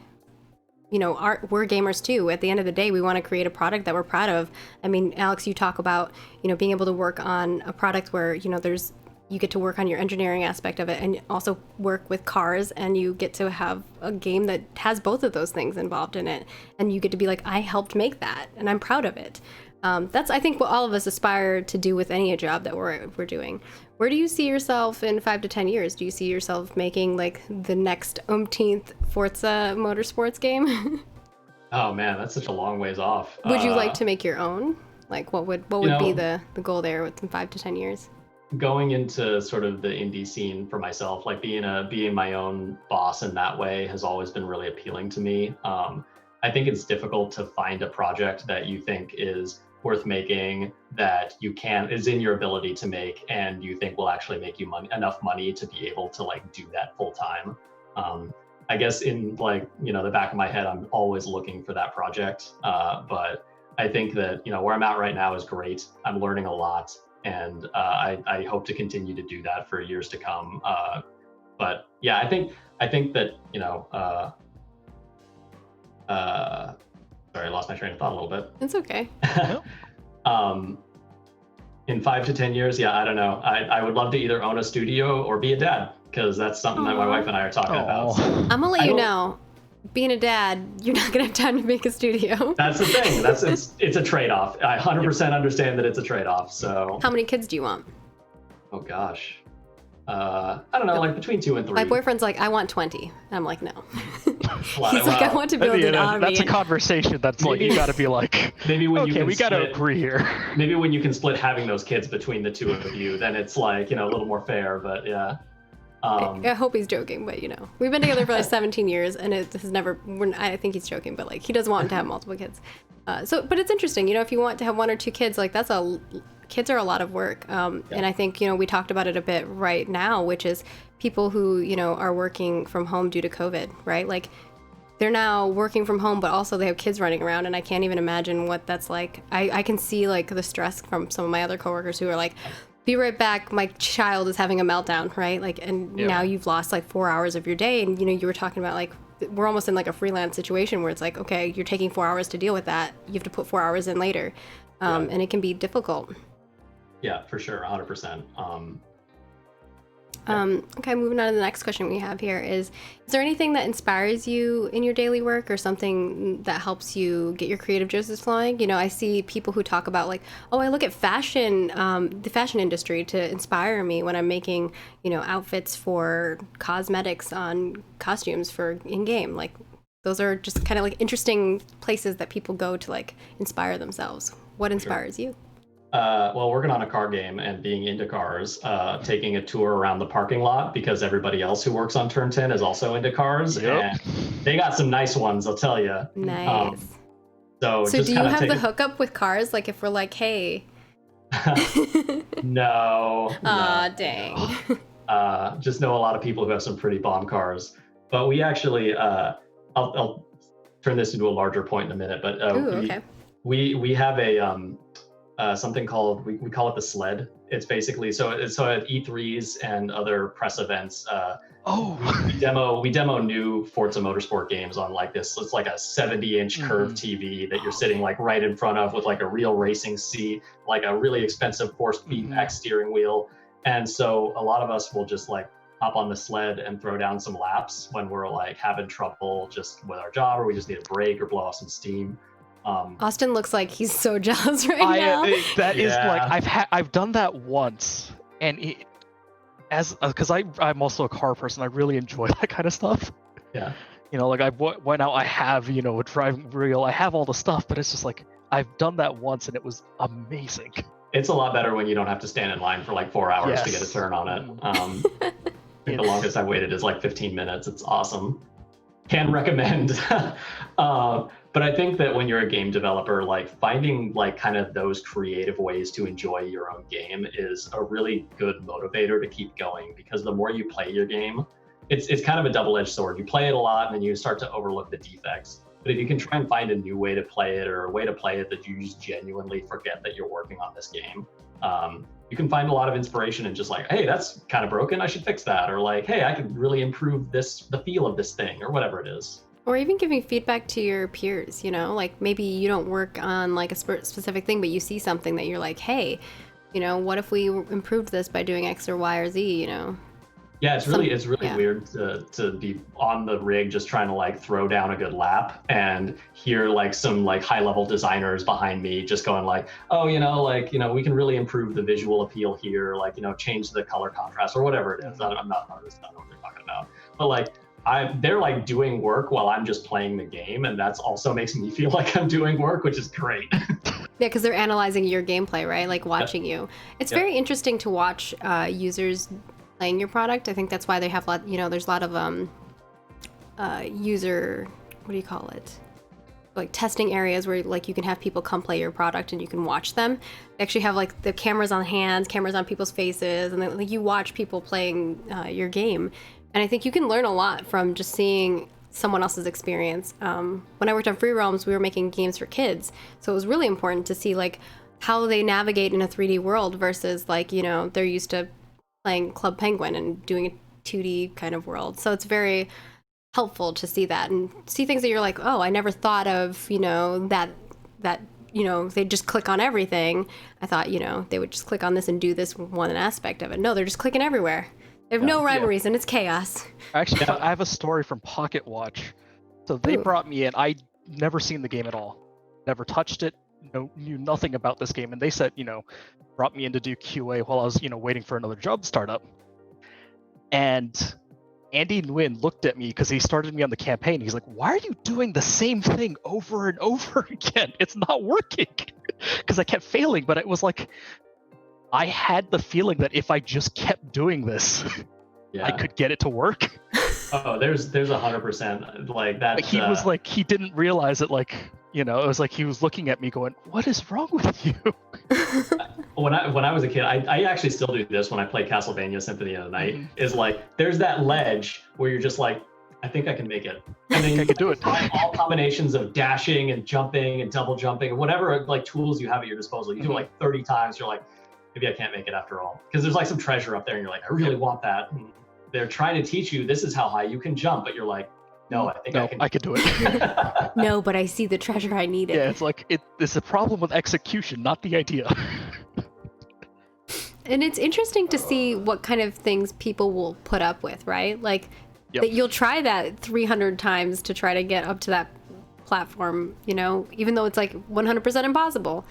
we're gamers too. At the end of the day, we want to create a product that we're proud of. I mean, Alex, you talk about, being able to work on a product where, you get to work on your engineering aspect of it and also work with cars, and you get to have a game that has both of those things involved in it. And you get to be like, I helped make that and I'm proud of it. That's, I think, what all of us aspire to do with any job that we're doing. Where do you see yourself in 5 to 10 years? Do you see yourself making like the next umpteenth Forza Motorsports game? Oh man, that's such a long ways off. Would you like to make your own? Like what would be the goal there within 5 to 10 years? Going into sort of the indie scene for myself, like being my own boss in that way has always been really appealing to me. I think it's difficult to find a project that you think is worth making, that is in your ability to make, and you think will actually make you enough money to be able to like do that full time. I guess in like, the back of my head, I'm always looking for that project. But I think that, where I'm at right now is great. I'm learning a lot, and I hope to continue to do that for years to come. But yeah, I think that, sorry, I lost my train of thought a little bit. It's okay. In 5 to 10 years, yeah, I don't know. I would love to either own a studio or be a dad, because that's something that my wife and I are talking about. So I'm gonna let you know, being a dad, you're not gonna have time to make a studio. That's the thing. It's a trade-off. I 100% understand that it's a trade-off. So how many kids do you want? Oh gosh. I don't know, like between 2 and 3. My boyfriend's like, I want 20. I'm like, no. He's Wow. like, I want to build an army. That's a conversation that's like, you gotta be like, maybe when okay, we gotta agree here. Maybe when you can split having those kids between the two of you, then it's like, a little more fair, but yeah. I hope he's joking, but we've been together for like 17 years, and it has never. I think he's joking, but like he does want to have multiple kids. But it's interesting, if you want to have one or two kids, like kids are a lot of work. And I think we talked about it a bit right now, which is people who are working from home due to COVID, right? Like they're now working from home, but also they have kids running around, and I can't even imagine what that's like. I can see like the stress from some of my other coworkers who are like, be right back, my child is having a meltdown, right? Like, and now you've lost like 4 hours of your day, and you were talking about like we're almost in like a freelance situation where it's like, okay, you're taking 4 hours to deal with that, you have to put 4 hours in later, and it can be difficult. Yeah, for sure, 100%. Okay, moving on to the next question we have here is there anything that inspires you in your daily work, or something that helps you get your creative juices flowing? I see people who talk about like, oh, I look at fashion, the fashion industry to inspire me when I'm making, outfits for cosmetics on costumes for in-game. Like those are just kind of like interesting places that people go to like inspire themselves. What inspires you? Well, working on a car game and being into cars, taking a tour around the parking lot because everybody else who works on Turn 10 is also into cars. And they got some nice ones, I'll tell you. Nice. So do you have the hookup with cars? Like if we're like, hey. No. Aw, dang. Just know a lot of people who have some pretty bomb cars. But we actually, I'll turn this into a larger point in a minute. But okay. we have a something called, we call it the sled. It's basically so at E3s and other press events, we demo new Forza Motorsport games on like this. It's like a 70-inch curved TV that you're sitting like right in front of with like a real racing seat, like a really expensive forced feedback steering wheel. And so a lot of us will just like hop on the sled and throw down some laps when we're like having trouble just with our job, or we just need a break or blow off some steam. Austin looks like he's so jealous now. That is like I've done that once, and because I'm also a car person, I really enjoy that kind of stuff. Yeah. Like I went out, I have a driving reel, I have all the stuff, but it's just like I've done that once, and it was amazing. It's a lot better when you don't have to stand in line for like 4 hours to get a turn on it. I think the longest I waited is like 15 minutes. It's awesome. Can recommend. But I think that when you're a game developer, like finding like kind of those creative ways to enjoy your own game is a really good motivator to keep going, because the more you play your game, it's kind of a double-edged sword. You play it a lot and then you start to overlook the defects. But if you can try and find a new way to play it, or a way to play it that you just genuinely forget that you're working on this game, you can find a lot of inspiration and just like, hey, that's kind of broken, I should fix that. Or like, hey, I could really improve the feel of this thing, or whatever it is. Or even giving feedback to your peers, like maybe you don't work on like a specific thing, but you see something that you're like, hey, what if we improved this by doing X or Y or Z, Yeah, it's really weird to be on the rig just trying to like throw down a good lap and hear like some like high level designers behind me just going like, oh, we can really improve the visual appeal here, like, change the color contrast or whatever it is. I'm not an artist, I don't know what they're talking about. But like they're like doing work while I'm just playing the game, and that's also makes me feel like I'm doing work, which is great. Yeah, because they're analyzing your gameplay, right? Like watching you. It's very interesting to watch users playing your product. I think that's why they have there's a lot of user, what do you call it? Like testing areas where like you can have people come play your product and you can watch them. They actually have like the cameras on hands, cameras on people's faces, and then like you watch people playing your game. And I think you can learn a lot from just seeing someone else's experience. When I worked on Free Realms, we were making games for kids. So it was really important to see like how they navigate in a 3D world versus like, they're used to playing Club Penguin and doing a 2D kind of world. So it's very helpful to see that and see things that you're like, oh, I never thought of, that they just click on everything. I thought, they would just click on this and do this one aspect of it. No, they're just clicking everywhere. They have no rhyme or reason. It's chaos. Actually, I have a story from Pocket Watch. So they brought me in. I'd never seen the game at all. Never touched it. Knew nothing about this game. And they said, brought me in to do QA while I was, waiting for another job to start up. And Andy Nguyen looked at me because he started me on the campaign. He's like, why are you doing the same thing over and over again? It's not working. Because I kept failing, but it was like, I had the feeling that if I just kept doing this, Yeah. I could get it to work. Oh, there's 100% like that. But he was like, he didn't realize it. Like, it was like he was looking at me going, "What is wrong with you?" When I was a kid, I actually still do this when I play Castlevania Symphony of the Night. Mhm. Is like there's that ledge where you're just like, I think I can make it. And then I could do it. try all combinations of dashing and jumping and double jumping and whatever like tools you have at your disposal. You do it like 30 times. You're like, maybe I can't make it after all. Because there's like some treasure up there and you're like, I really want that. And they're trying to teach you this is how high you can jump, but you're like, no, I can do it. No, but I see the treasure I needed. Yeah, it's like it's a problem with execution, not the idea. And it's interesting to see what kind of things people will put up with, right? Like that you'll try that 300 times to try to get up to that platform, even though it's like 100% impossible.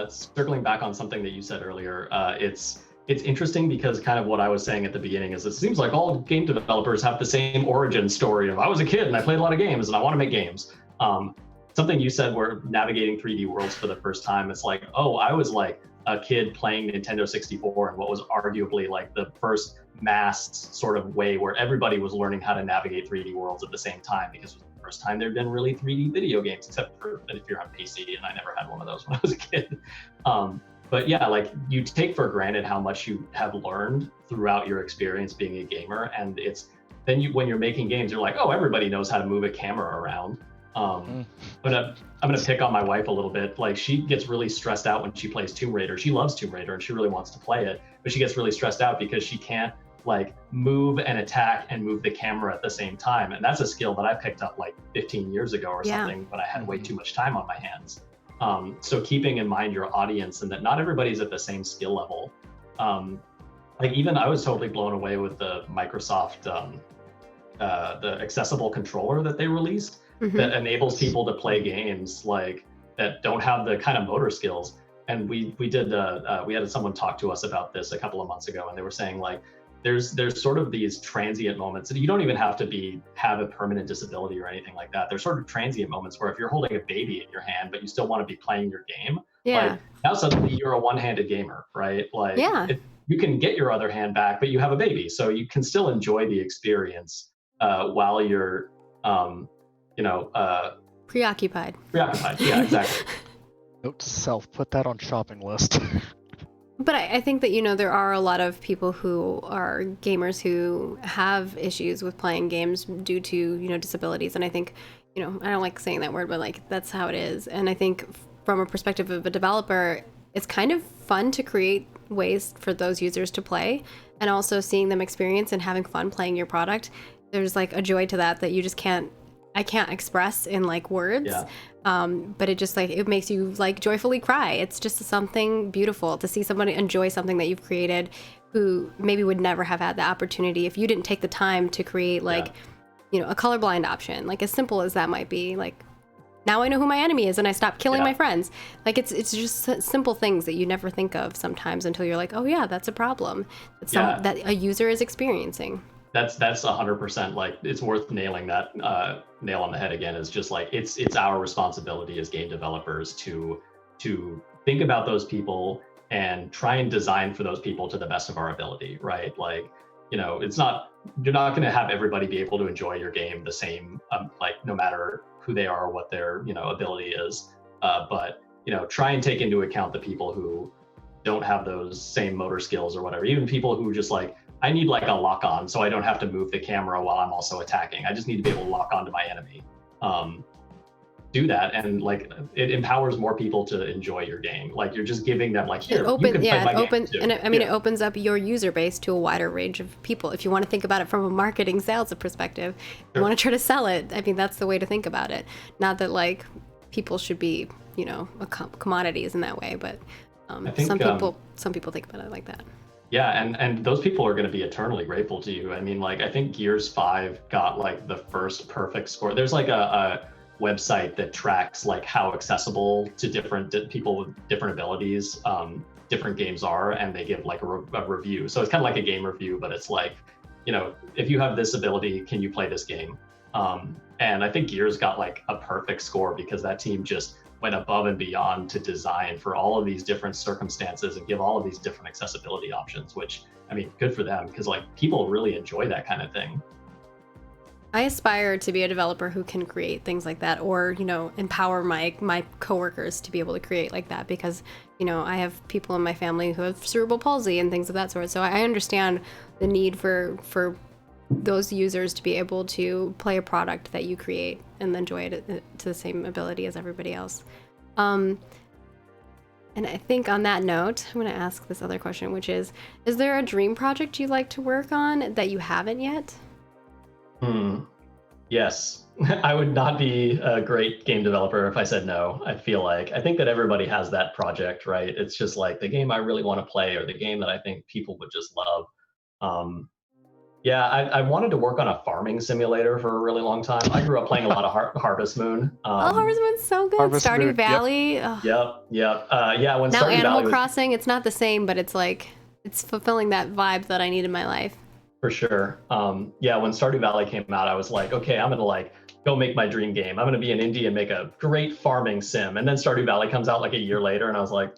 Circling back on something that you said earlier, it's interesting because kind of what I was saying at the beginning is it seems like all game developers have the same origin story of I was a kid and I played a lot of games and I want to make games. Something you said where navigating 3D worlds for the first time, it's like, oh, I was like a kid playing Nintendo 64 and what was arguably like the first mass sort of way where everybody was learning how to navigate 3D worlds at the same time because it was the first time there'd been really 3D video games, except for if you're on PC, and I never had one of those when I was a kid. But yeah, like you take for granted how much you have learned throughout your experience being a gamer, and it's then when you're making games, you're like, oh, everybody knows how to move a camera around. But I'm gonna pick on my wife a little bit. Like she gets really stressed out when she plays Tomb Raider. She loves Tomb Raider and she really wants to play it, but she gets really stressed out because she can't like move and attack and move the camera at the same time. And that's a skill that I picked up like 15 years ago or something, but I had way too much time on my hands. So keeping in mind your audience and that not everybody's at the same skill level. Like even I was totally blown away with the Microsoft, the accessible controller that they released that enables people to play games like that don't have the kind of motor skills. And we had someone talk to us about this a couple of months ago, and they were saying like, there's sort of these transient moments and you don't even have to have a permanent disability or anything like that. There's sort of transient moments where if you're holding a baby in your hand but you still want to be playing your game, like now suddenly you're a one-handed gamer, right? Like you can get your other hand back but you have a baby, so you can still enjoy the experience while you're preoccupied. Yeah, exactly. Note to self, put that on shopping list. But I think that, there are a lot of people who are gamers who have issues with playing games due to, disabilities. And I think, I don't like saying that word, but like that's how it is. And I think from a perspective of a developer, it's kind of fun to create ways for those users to play and also seeing them experience and having fun playing your product. There's like a joy to that you just I can't express in like words. Yeah. But it just like, it makes you like joyfully cry. It's just something beautiful to see somebody enjoy something that you've created who maybe would never have had the opportunity if you didn't take the time to create like, a colorblind option, like as simple as that might be. Like now I know who my enemy is and I stop killing my friends. Like it's just simple things that you never think of sometimes until you're like, oh yeah, that's a problem that a user is experiencing. That's 100%. Like it's worth nailing that nail on the head again. Is just like it's our responsibility as game developers to think about those people and try and design for those people to the best of our ability, right? Like it's not, you're not going to have everybody be able to enjoy your game the same, like no matter who they are or what their ability is, but try and take into account the people who don't have those same motor skills or whatever. Even people who just like, I need like a lock on so I don't have to move the camera while I'm also attacking. I just need to be able to lock onto my enemy. Do that, and like it empowers more people to enjoy your game. Like you're just giving them like, here, you can play my game too. And it opens up your user base to a wider range of people. If you want to think about it from a marketing sales perspective, you want to try to sell it. I mean, that's the way to think about it. Not that like people should be, commodities in that way, but I think, some people think about it like that. Yeah, and those people are going to be eternally grateful to you. I mean, like I think Gears 5 got like the first perfect score. There's like a website that tracks like how accessible to different people with different abilities different games are, and they give like a review. So it's kind of like a game review, but it's like, if you have this ability, can you play this game? And I think Gears got like a perfect score because that team just went above and beyond to design for all of these different circumstances and give all of these different accessibility options, which, I mean, good for them, because like people really enjoy that kind of thing. I aspire to be a developer who can create things like that, or, you know, empower my coworkers to be able to create like that, because, you know, I have people in my family who have cerebral palsy and things of that sort. So I understand the need for those users to be able to play a product that you create and enjoy it to the same ability as everybody else. And I think on that note, I'm going to ask this other question, which is there a dream project you'd like to work on that you haven't yet? Yes. I would not be a great game developer if I said no. I think that everybody has that project, right? It's just like the game I really want to play, or the game that I think people would just love. Yeah, I wanted to work on a farming simulator for a really long time. I grew up playing a lot of Harvest Moon. Harvest Moon's so good. Harvest Stardew Moon, Valley. yep. Yep. Yeah, when Now Stardew Animal Valley was, Crossing, it's not the same, but it's like, it's fulfilling that vibe that I need in my life. for sure. Yeah, when Stardew Valley came out, I was like, okay, I'm gonna like go make my dream game. I'm gonna be an indie and make a great farming sim. And then Stardew Valley comes out like a year later, and I was like,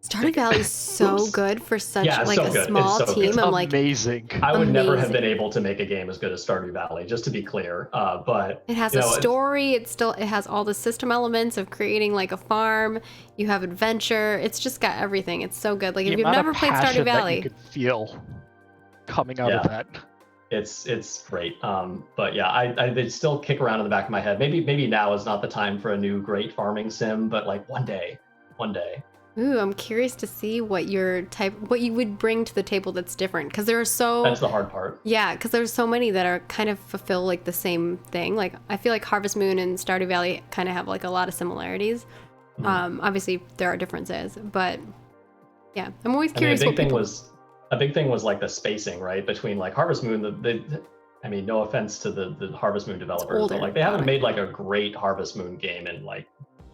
Stardew Valley is so good for such like so a good. small It's so team. good. I'm like, Amazing. I would never have Amazing. been able to make a game as good as Stardew Valley, just to be clear. But it has you a know, story. It has all the system elements of creating like a farm. You have adventure. It's just got everything. It's so good. Like The if you've amount never of played passion Stardew that Valley, you could feel coming out of that. It's great. But yeah, I they still kick around in the back of my head. Maybe now is not the time for a new great farming sim, but like one day. ooh, I'm curious to see what you would bring to the table that's different, because there are so That's the hard part. yeah, because there's so many that are kind of fulfill like the same thing. Like I feel like Harvest Moon and Stardew Valley kind of have like a lot of similarities. Obviously there are differences, but yeah, I'm always curious. I mean, a big thing was like the spacing, right, between like Harvest Moon. I mean, no offense to the Harvest Moon developers, older but like they haven't product. made like a great Harvest Moon game in like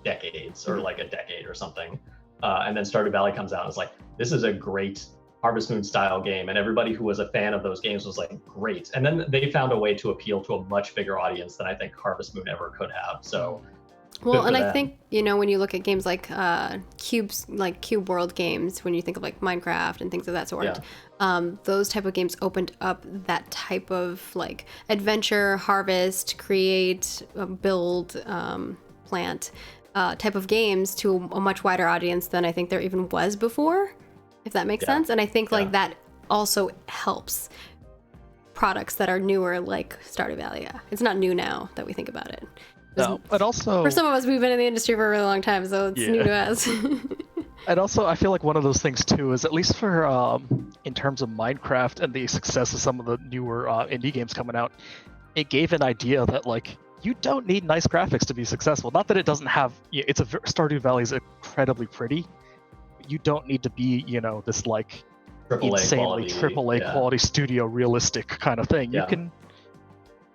decades, or like a decade or something. And then Stardew Valley comes out and it's like, this is a great Harvest Moon style game, and everybody who was a fan of those games was like, great. And then they found a way to appeal to a much bigger audience than I think Harvest Moon ever could have. So Well, and I them. think, you know, when you look at games like cube world games, when you think of like Minecraft and things of that sort, those type of games opened up that type of like adventure, harvest, create, build, plant type of games to a much wider audience than I think there even was before, if that makes sense. And I think like that also helps products that are newer, like Stardew Valley. Yeah. It's not new now that we think about it. No, but also For some of us, we've been in the industry for a really long time, so it's new to us. And also, I feel like one of those things too is, at least for in terms of Minecraft and the success of some of the newer indie games coming out, it gave an idea that like you don't need nice graphics to be successful. Not that it doesn't have. Stardew Valley is incredibly pretty. But you don't need to be, you know, this like insanely AAA quality studio realistic kind of thing.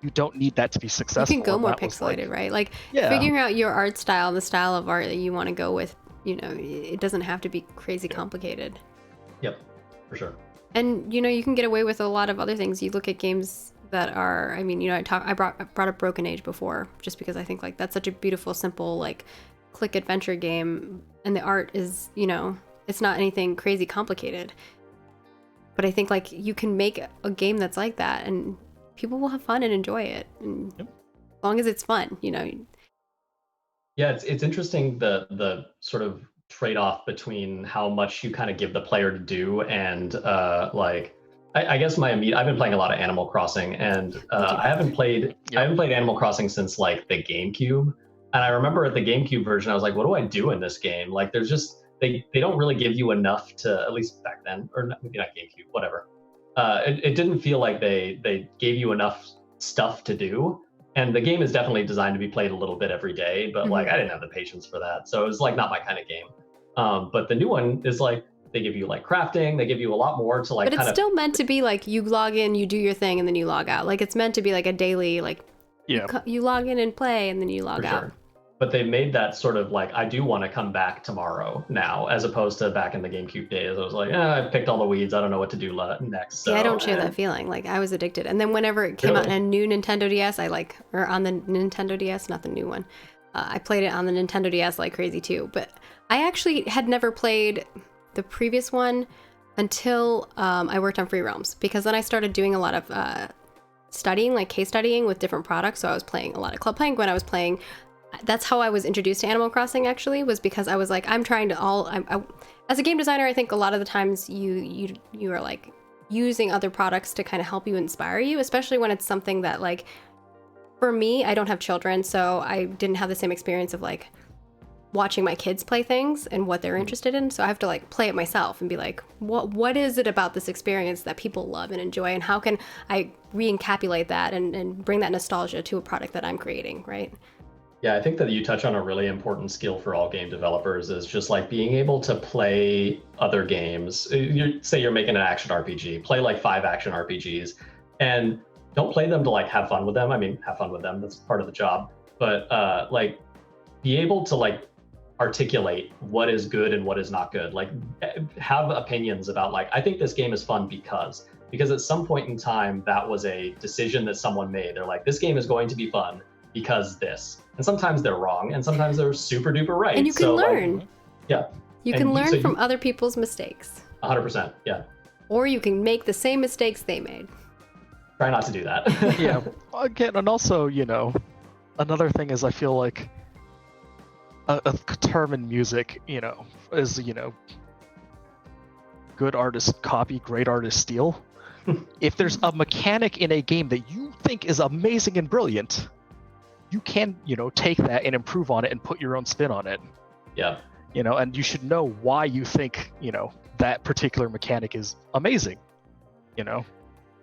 You don't need that to be successful. You can go more That was, pixelated, right? Like Yeah. figuring out your art style, the style of art that you want to go with, you know, it doesn't have to be crazy complicated. Yep, for sure. And, you know, you can get away with a lot of other things. You look at games that are, I mean, you know, I brought up Broken Age before, just because I think like that's such a beautiful, simple, like click adventure game, and the art is, you know, it's not anything crazy complicated. But I think like you can make a game that's like that, and people will have fun and enjoy it, and as long as it's fun, you know. Yeah, it's interesting the sort of trade-off between how much you kind of give the player to do and like I guess I've been playing a lot of Animal Crossing, and I haven't played Animal Crossing since like the GameCube. And I remember at the GameCube version, I was like, what do I do in this game? Like there's just they don't really give you enough to, at least back then, or maybe not GameCube, whatever. It didn't feel like they gave you enough stuff to do. And the game is definitely designed to be played a little bit every day, but like I didn't have the patience for that. So it was like not my kind of game. But the new one is like, they give you like crafting, they give you a lot more to like But it's still meant to be like you log in, you do your thing, and then you log out. Like it's meant to be like a daily, like you log in and play, and then you log out. Sure. But they made that sort of like, I do want to come back tomorrow now, as opposed to back in the GameCube days. I was like, I picked all the weeds. I don't know what to do next. So, yeah, I don't share that feeling. Like I was addicted. And then whenever it came out in a new Nintendo DS, or on the Nintendo DS, not the new one, I played it on the Nintendo DS like crazy too, but I actually had never played the previous one until I worked on Free Realms, because then I started doing a lot of studying, like case studying with different products. So I was playing a lot of Club Penguin. I was playing. That's how I was introduced to Animal Crossing, actually, was because I was like, I'm trying to as a game designer, I think a lot of the times you are like using other products to kind of help you, inspire you, especially when it's something that, like, for me, I don't have children, so I didn't have the same experience of like watching my kids play things and what they're interested in. So I have to like play it myself and be like, what is it about this experience that people love and enjoy, and how can I re-encapsulate that and bring that nostalgia to a product that I'm creating, right? Yeah, I think that you touch on a really important skill for all game developers, is just like being able to play other games. Say you're making an action RPG, play like 5 action RPGs, and don't play them to like have fun with them. I mean, have fun with them, that's part of the job. But like be able to like articulate what is good and what is not good. Like have opinions about like, I think this game is fun because at some point in time, that was a decision that someone made. They're like, this game is going to be fun because this. And sometimes they're wrong, and sometimes they're super duper right. And you can learn. Like, yeah. You can learn from other people's mistakes. 100%, yeah. Or you can make the same mistakes they made. Try not to do that. Yeah. Again, and also, another thing is I feel like a term in music, is, good artists copy, great artists steal. If there's a mechanic in a game that you think is amazing and brilliant, you can, take that and improve on it and put your own spin on it. Yeah. And you should know why you think, that particular mechanic is amazing,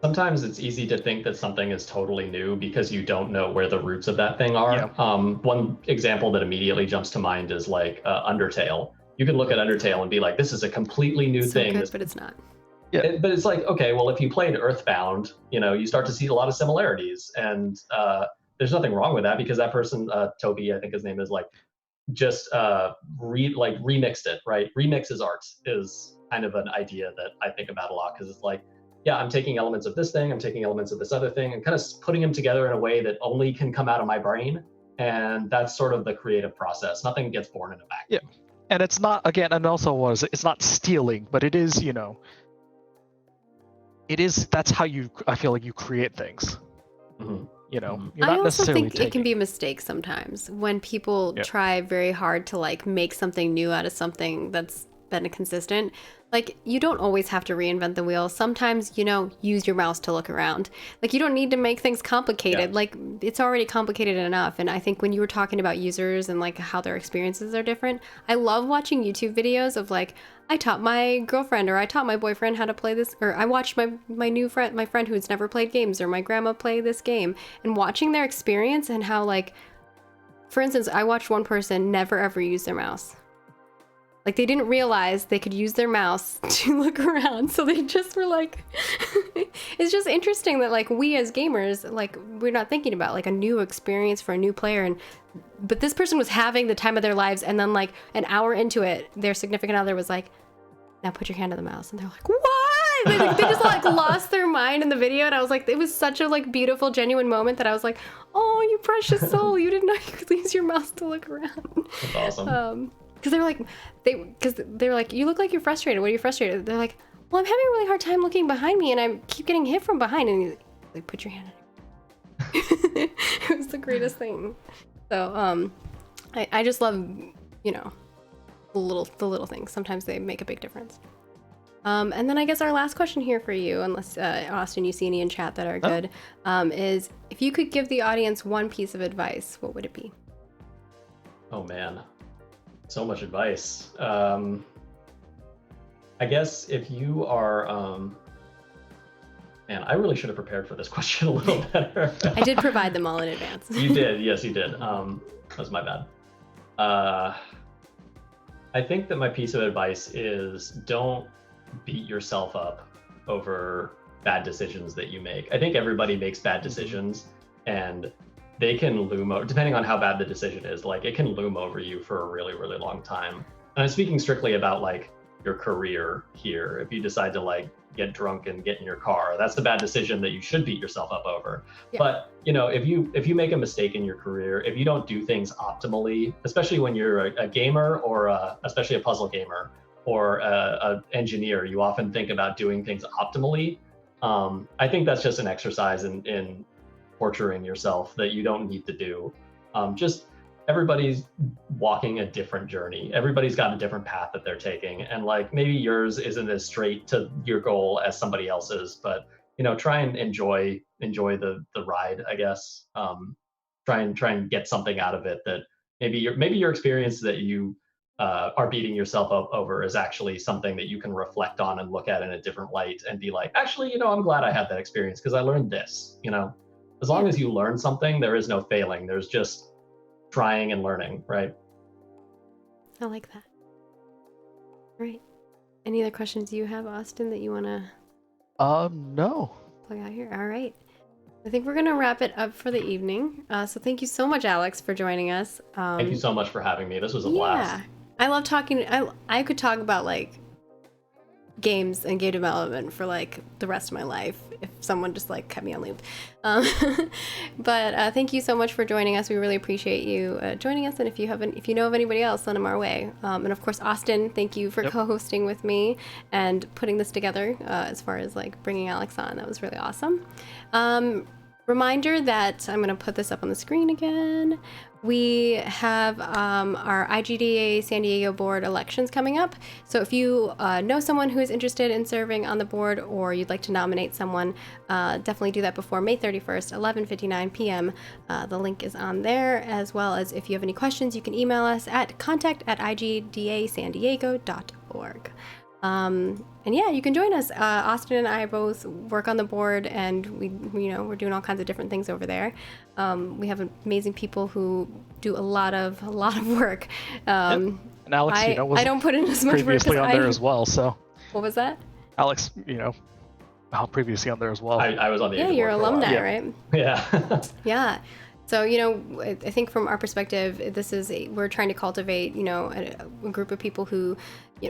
Sometimes it's easy to think that something is totally new because you don't know where the roots of that thing are. Yeah. One example that immediately jumps to mind is like Undertale. You can look at Undertale and be like, this is a completely new thing. Good, but it's not. Yeah. But it's like, okay, well, if you played Earthbound, you start to see a lot of similarities, and there's nothing wrong with that, because that person, Toby, I think his name is, like, just remixed it, right? Remix is art is kind of an idea that I think about a lot, because it's like, yeah, I'm taking elements of this thing, I'm taking elements of this other thing, and kind of putting them together in a way that only can come out of my brain, and that's sort of the creative process. Nothing gets born in a vacuum. Yeah, and it's not, again, and also it's not stealing, but it is, that's how I feel like you create things. Mm-hmm. You're not I also necessarily think it can be a mistake sometimes when people try very hard to like make something new out of something that's been consistent. Like, you don't always have to reinvent the wheel. Sometimes, use your mouse to look around. Like, you don't need to make things complicated. Yeah. Like, it's already complicated enough. And I think when you were talking about users and like how their experiences are different, I love watching YouTube videos of like, I taught my girlfriend or I taught my boyfriend how to play this, or I watched my friend who's never played games, or my grandma play this game, and watching their experience and how, like, for instance, I watched one person never ever use their mouse. Like, they didn't realize they could use their mouse to look around, so they just were like, it's just interesting that, like, we as gamers, like, we're not thinking about, like, a new experience for a new player, but this person was having the time of their lives, and then, like, an hour into it, their significant other was like, now put your hand on the mouse, and they're like, what? They just, like, lost their mind in the video, and I was like, it was such a, like, beautiful, genuine moment that I was like, oh, you precious soul, you didn't know you could use your mouse to look around. That's awesome. Because they were like, you look like you're frustrated. What are you frustrated? They're like, well, I'm having a really hard time looking behind me, and I keep getting hit from behind. And he's like, put your hand on it. It was the greatest thing. So I just love, the little things. Sometimes they make a big difference. And then I guess our last question here for you, unless Austin, you see any in chat that are good, is if you could give the audience one piece of advice, what would it be? Oh man. So much advice. I guess if you are, man, I really should have prepared for this question a little better. I did provide them all in advance. You did, yes, you did. That was my bad. I think that my piece of advice is don't beat yourself up over bad decisions that you make. I think everybody makes bad decisions, and they can loom over, depending on how bad the decision is, like, it can loom over you for a really, really long time. And I'm speaking strictly about like your career here. If you decide to like get drunk and get in your car, that's a bad decision that you should beat yourself up over. Yeah. But if you make a mistake in your career, if you don't do things optimally, especially when you're a gamer or especially a puzzle gamer or a engineer, you often think about doing things optimally. I think that's just an exercise in torturing yourself that you don't need to do. Just everybody's walking a different journey. Everybody's got a different path that they're taking. And like maybe yours isn't as straight to your goal as somebody else's, but try and enjoy the ride, I guess. Try and get something out of it that maybe your experience that you are beating yourself up over is actually something that you can reflect on and look at in a different light and be like, actually, I'm glad I had that experience because I learned this. As long as you learn something, there is no failing. There's just trying and learning, right? I like that. Right. Any other questions you have, Austin, that you want to no plug out here? All right. I think we're going to wrap it up for the evening. So thank you so much, Alex, for joining us. Thank you so much for having me. This was a blast. I love talking. I could talk about like games and game development for like the rest of my life if someone just like kept me on loop. But thank you so much for joining us. We really appreciate you joining us. And if you know of anybody else, send them our way. And of course, Austin, thank you for co-hosting with me and putting this together as far as like bringing Alex on. That was really awesome. Reminder that I'm going to put this up on the screen again. We have our IGDA San Diego board elections coming up. So if you know someone who is interested in serving on the board or you'd like to nominate someone, definitely do that before May 31st, 11:59 p.m. The link is on there, as well as if you have any questions, you can email us at contact@igdasandiego.org. And yeah, you can join us. Austin and I both work on the board, and we're doing all kinds of different things over there. We have amazing people who do a lot of work. And Alex, I don't put in as much work previously on there as well. So what was that? Alex, previously on there as well. I was on the you're alumni, right? Yeah. Yeah. So, I think from our perspective, we're trying to cultivate, a group of people who,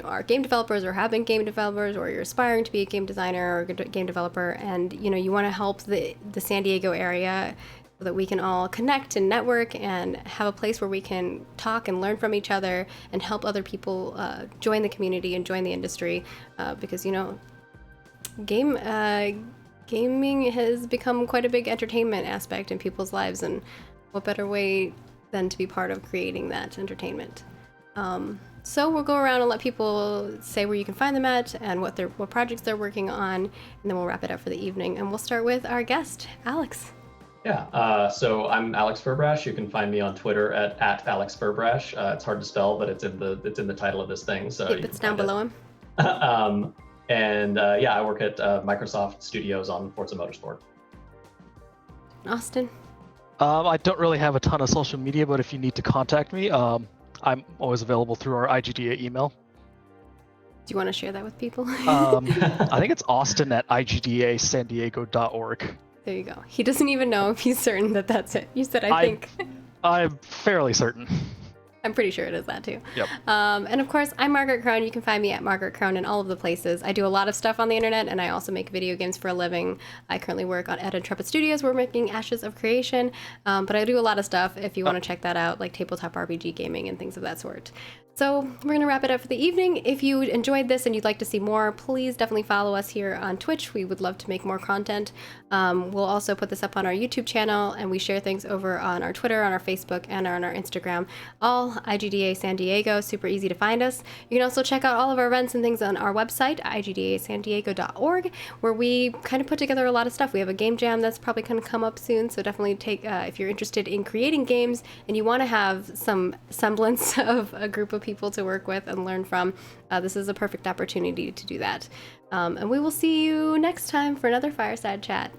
are game developers or have been game developers, or you're aspiring to be a game designer or a game developer. And, you want to help the San Diego area so that we can all connect and network and have a place where we can talk and learn from each other and help other people join the community and join the industry. Because, gaming has become quite a big entertainment aspect in people's lives, and what better way than to be part of creating that entertainment. So we'll go around and let people say where you can find them at and what projects they're working on, and then we'll wrap it up for the evening. And we'll start with our guest, Alex. Yeah, so I'm Alex Ferbrache. You can find me on Twitter at Alex Ferbrache. It's hard to spell, but it's in the title of this thing. So it's down below him. And I work at Microsoft Studios on Forza Motorsport. Austin? I don't really have a ton of social media, but if you need to contact me, I'm always available through our IGDA email. Do you want to share that with people? I think it's Austin at igdasandiego.org. There you go. He doesn't even know if he's certain that that's it. You said, I think. I'm fairly certain. I'm pretty sure it is that too. Yep. And of course, I'm Margaret Crone. You can find me at Margaret Crone in all of the places. I do a lot of stuff on the internet, and I also make video games for a living. I currently work at Intrepid Studios. We're making Ashes of Creation, but I do a lot of stuff if you want to check that out, like tabletop RPG gaming and things of that sort. So we're going to wrap it up for the evening. If you enjoyed this and you'd like to see more, please definitely follow us here on Twitch. We would love to make more content. We'll also put this up on our YouTube channel, and we share things over on our Twitter, on our Facebook, and on our Instagram. All IGDA San Diego, super easy to find us. You can also check out all of our events and things on our website, igdasandiego.org, where we kind of put together a lot of stuff. We have a game jam that's probably going to come up soon, so definitely if you're interested in creating games and you want to have some semblance of a group of people to work with and learn from, this is a perfect opportunity to do that. And we will see you next time for another Fireside Chat.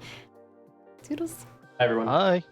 Toodles. Hi, everyone. Bye.